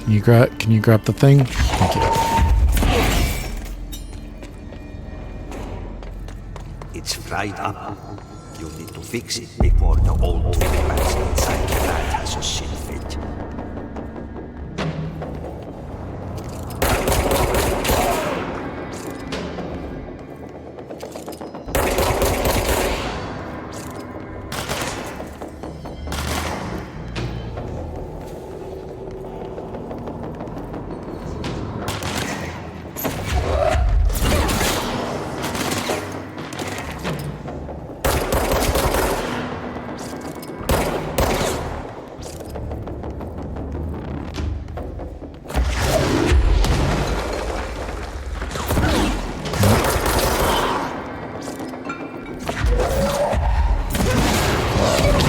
Can you grab the thing? Thank you. It's fried up. You need to fix it before the old weapons inside the lab has a shit fit.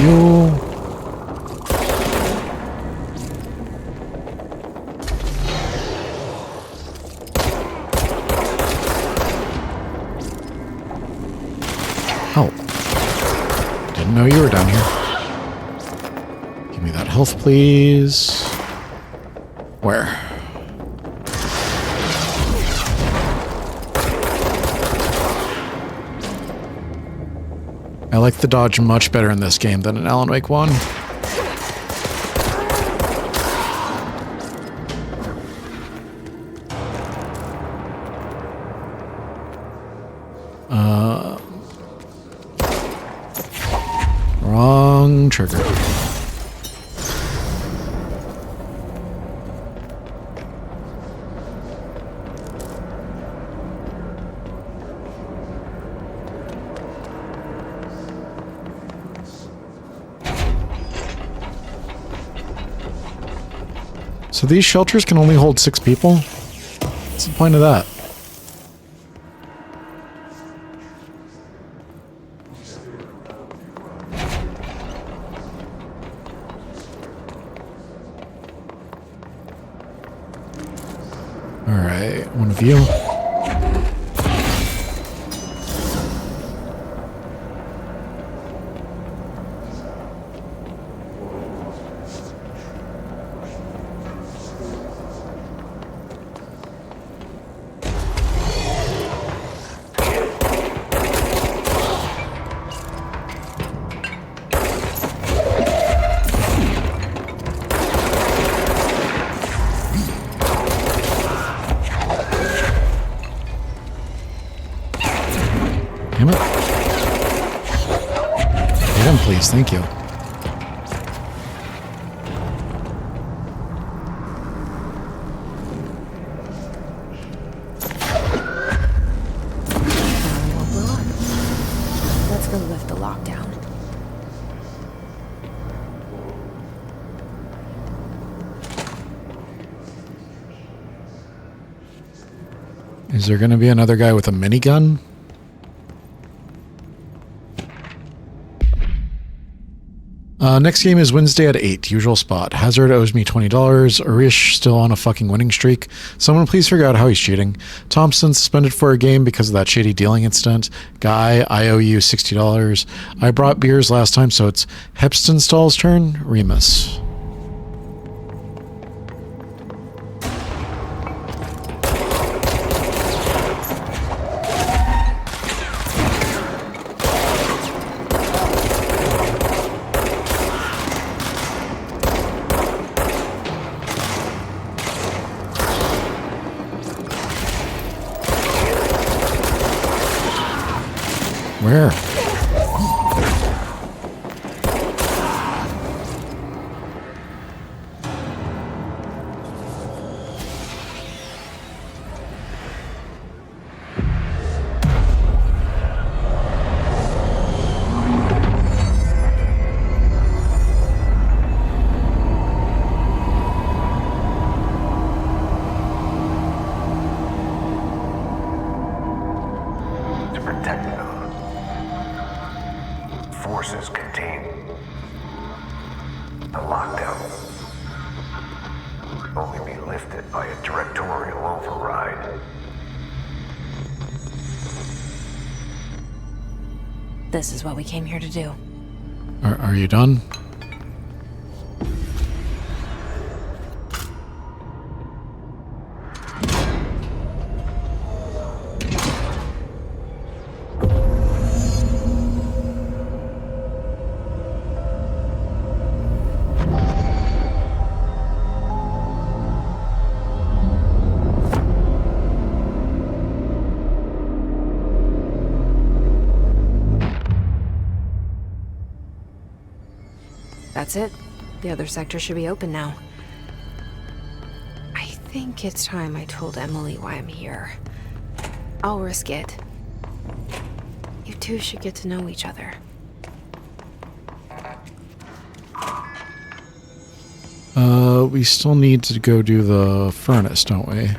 fuel. Help. Didn't know you were down here. Give me that health, please. Where? I like the dodge much better in this game than in Alan Wake 1. Wrong trigger. So these shelters can only hold 6 people? What's the point of that? Alright, one of you. Damn it. Get him, please. Thank you. Let's go lift the lockdown. Is there going to be another guy with a minigun? Next game is Wednesday at 8, usual spot. Hazard owes me $20. Arish still on a fucking winning streak. Someone please figure out how he's cheating. Thompson suspended for a game because of that shady dealing incident. Guy, I owe you $60. I brought beers last time, so it's Hepstonstall's turn. Remus. Where? Forces contain the lockdown will only be lifted by a directorial override. This is what we came here to do. Are you done? That's it. The other sector should be open now. I think it's time I told Emily why I'm here. I'll risk it. You two should get to know each other. We still need to go do the furnace, don't we?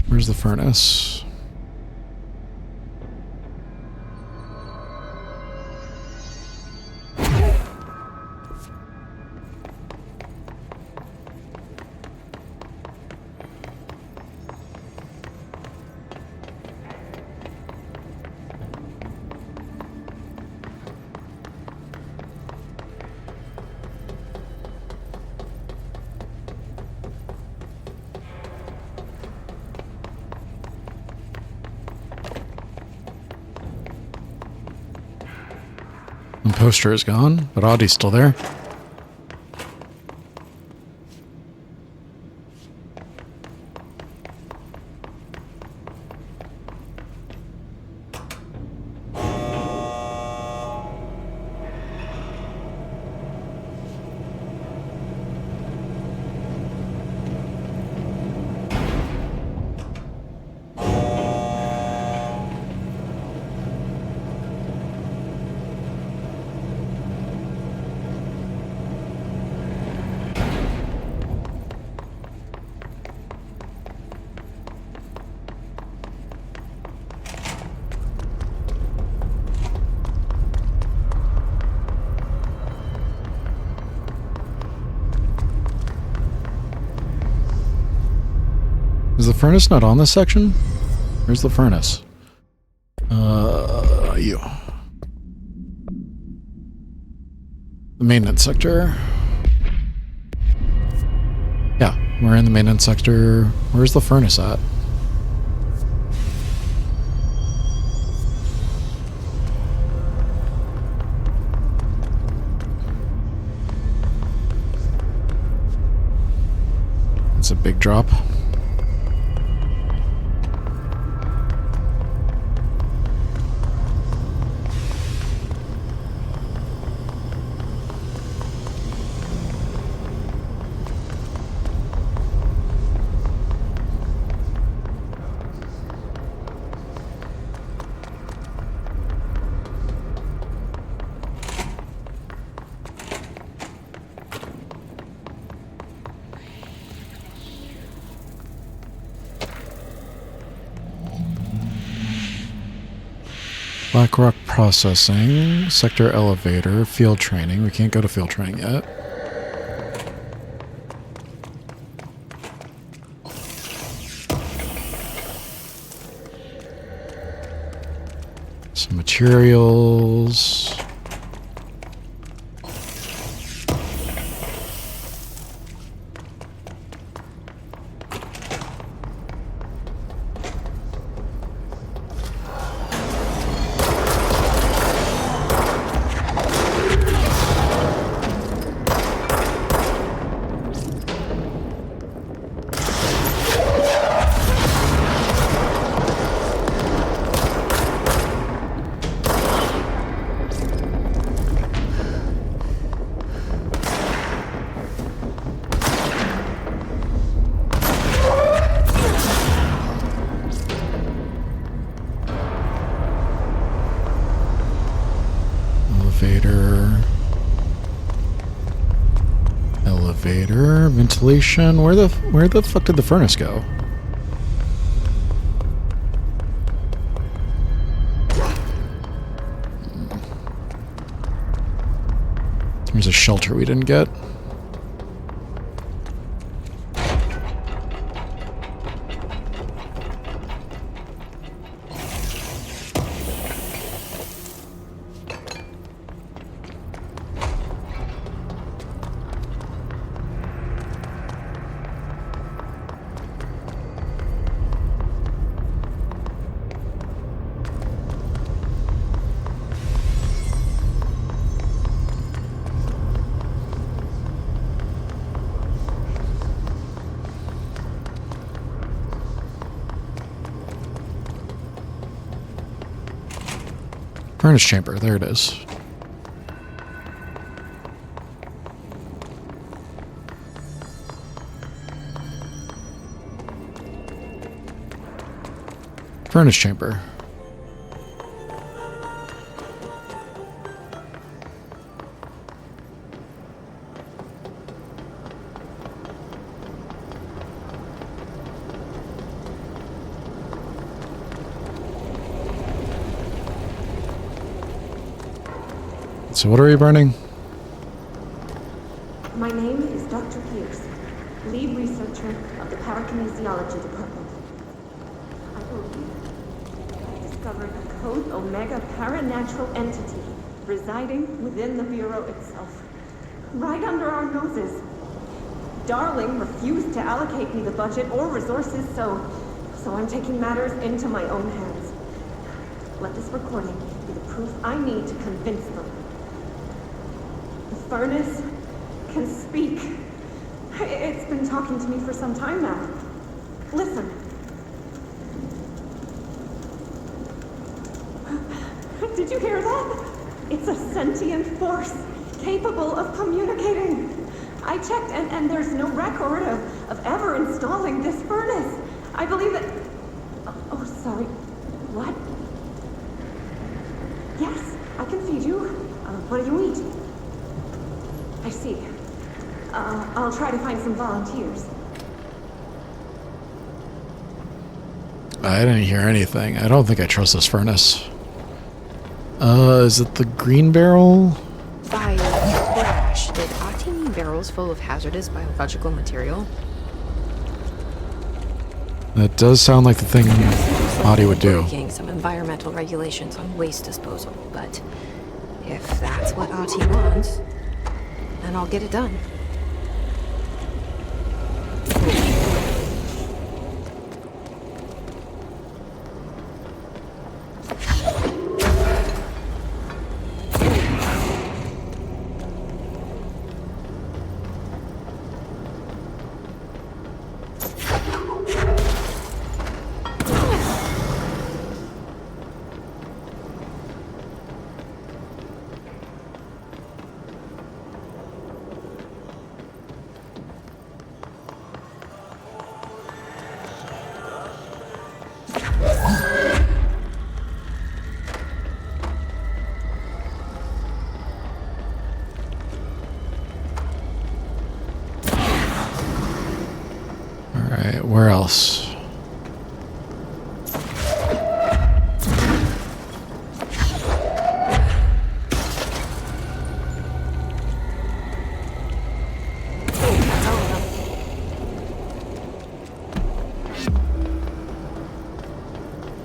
Where's the furnace? One poster is gone, but Audie's still there. Is the furnace not on this section? Where's the furnace? You. The maintenance sector. Yeah, we're in the maintenance sector. Where's the furnace at? It's a big drop. Blackrock processing, sector elevator, field training. We can't go to field training yet. Some materials. Elevator, ventilation. Where the fuck did the furnace go? There's a shelter we didn't get. Furnace chamber, there it is. Furnace chamber. So what are we burning? My name is Dr. Pierce, lead researcher of the Parakinesiology Department. I believe I discovered a Code Omega paranatural entity residing within the Bureau itself, right under our noses. Darling refused to allocate me the budget or resources, so I'm taking matters into my own hands. Let this recording be the proof I need to convince them. furnace can speak. It's been talking to me for some time now. Listen. Did you hear that? It's a sentient force capable of communicating. I checked and there's no record of ever installing this furnace. I believe that... Oh, sorry. What? Yes, I can feed you. What do you eat? I see. I'll try to find some volunteers. I didn't hear anything. I don't think I trust this furnace. Is it the green barrel? By crash, did Ati mean barrels full of hazardous biological material? That does sound like the thing Ati would do. Breaking some environmental regulations on waste disposal, but if that's what Ati wants, then I'll get it done. Alright, where else?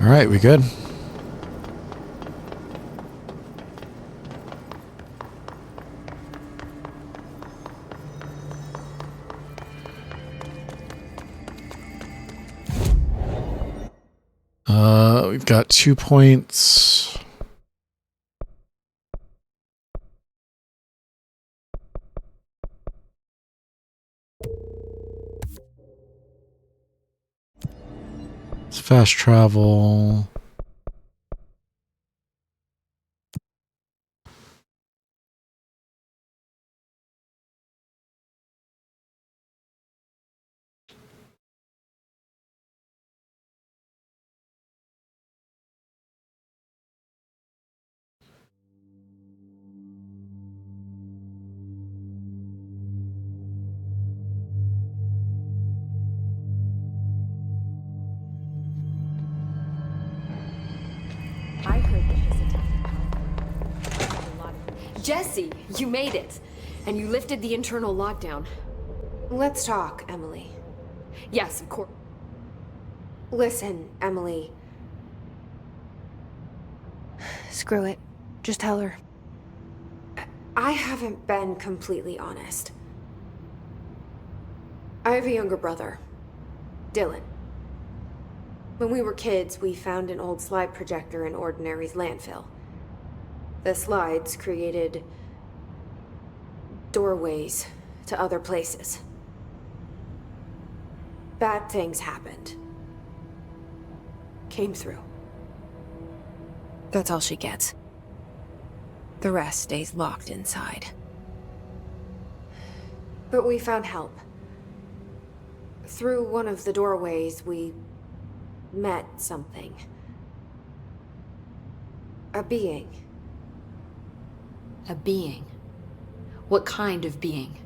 Alright, we good? We've got 2 points. It's fast travel. I heard that his attack. Jesse, you made it! And you lifted the internal lockdown. Let's talk, Emily. Yes, of course. Listen, Emily. Screw it. Just tell her. I haven't been completely honest. I have a younger brother, Dylan. When we were kids, we found an old slide projector in Ordinary's landfill. The slides created doorways to other places. Bad things happened. Came through. That's all she gets. The rest stays locked inside. But we found help. Through one of the doorways, we met something. A being. A being? What kind of being?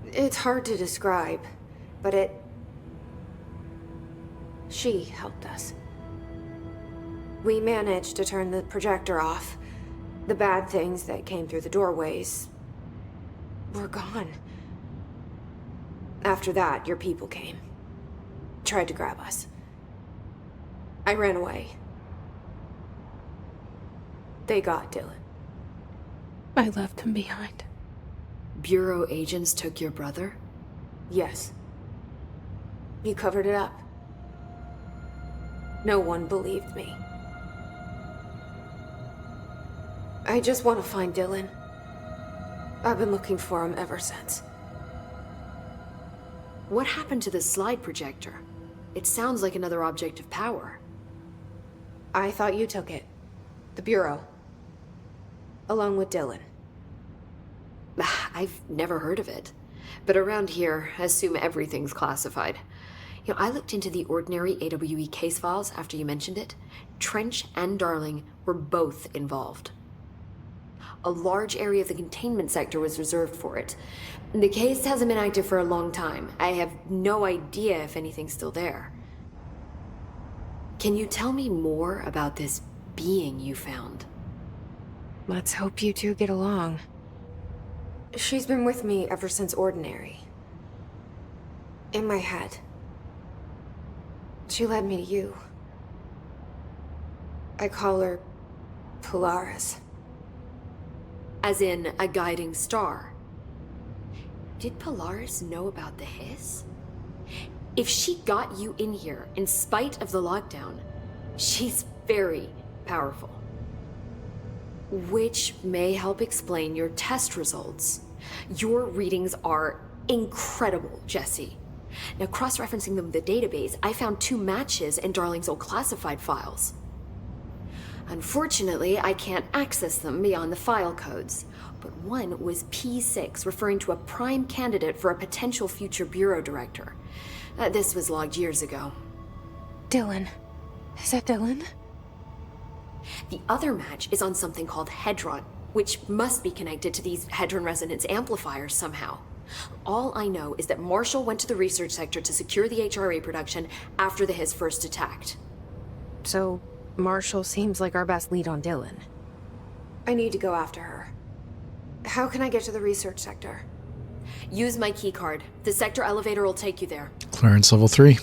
It's hard to describe, but she helped us. We managed to turn the projector off. The bad things that came through the doorways were gone. After that, your people came. Tried to grab us. I ran away. They got Dylan. I left him behind. Bureau agents took your brother? Yes. You covered it up. No one believed me. I just want to find Dylan. I've been looking for him ever since. What happened to the slide projector? It sounds like another object of power. I thought you took it. The Bureau. Along with Dylan. I've never heard of it. But around here, I assume everything's classified. You know, I looked into the ordinary AWE case files after you mentioned it. Trench and Darling were both involved. A large area of the containment sector was reserved for it. The case hasn't been active for a long time. I have no idea if anything's still there. Can you tell me more about this being you found? Let's hope you two get along. She's been with me ever since Ordinary. In my head. She led me to you. I call her Polaris. As in a guiding star. Did Polaris know about the hiss? If she got you in here in spite of the lockdown, she's very powerful. Which may help explain your test results. Your readings are incredible, Jesse. Now, cross-referencing them with the database, I found 2 matches in Darling's old classified files. Unfortunately, I can't access them beyond the file codes, but one was P6, referring to a prime candidate for a potential future bureau director. This was logged years ago. Dylan. Is that Dylan? The other match is on something called Hedron, which must be connected to these Hedron resonance amplifiers somehow. All I know is that Marshall went to the research sector to secure the HRA production after the Hiss first attacked. So, Marshall seems like our best lead on Dylan. I need to go after her. How can I get to the research sector? Use my keycard. The sector elevator will take you there. Clearance level 3.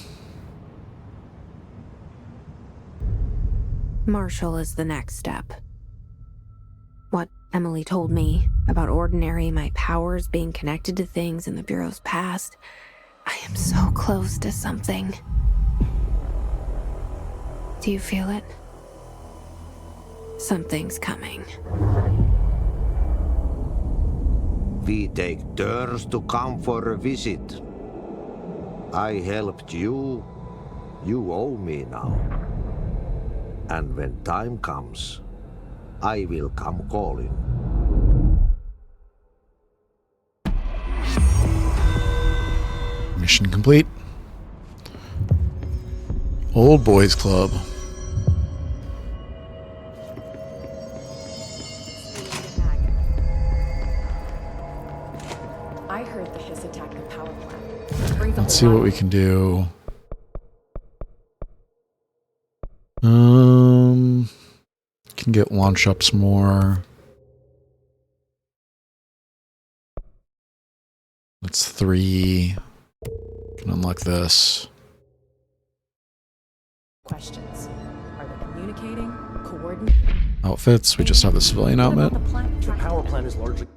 Marshall is the next step. What Emily told me about Ordinary, my powers being connected to things in the Bureau's past, I am so close to something. Do you feel it? Something's coming. We take turns to come for a visit. I helped you. You owe me now. And when time comes, I will come calling. Mission complete. Old Boys Club. I heard the Hiss attacked the power plant. Let's see what we can do. Can get launch ups more. That's 3. Can unlock this. Questions. Are they communicating? Coordinating? Outfits. We just have the civilian outfit. The power plant is largely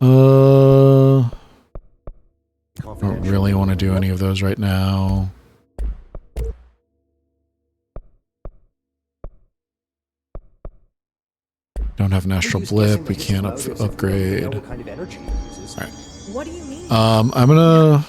I don't really want to do any of those right now. Don't have an astral blip. We can't upgrade. Alright. What do you mean? I'm gonna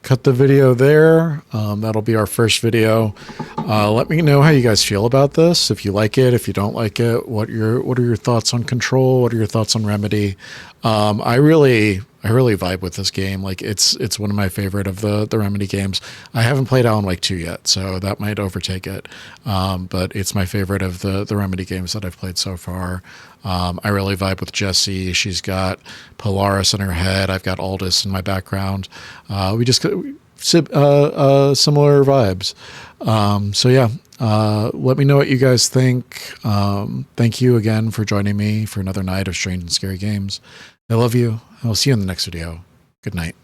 cut the video there. That'll be our first video. Let me know how you guys feel about this. If you like it, if you don't like it, what are your thoughts on Control? What are your thoughts on Remedy? I really vibe with this game. Like it's one of my favorite of the Remedy games. I haven't played Alan Wake 2 yet, so that might overtake it. But it's my favorite of the Remedy games that I've played so far. I really vibe with Jessie. She's got Polaris in her head. I've got Aldous in my background. We just similar vibes. So yeah, let me know what you guys think. Thank you again for joining me for another night of strange and scary games. I love you. I will see you in the next video. Good night.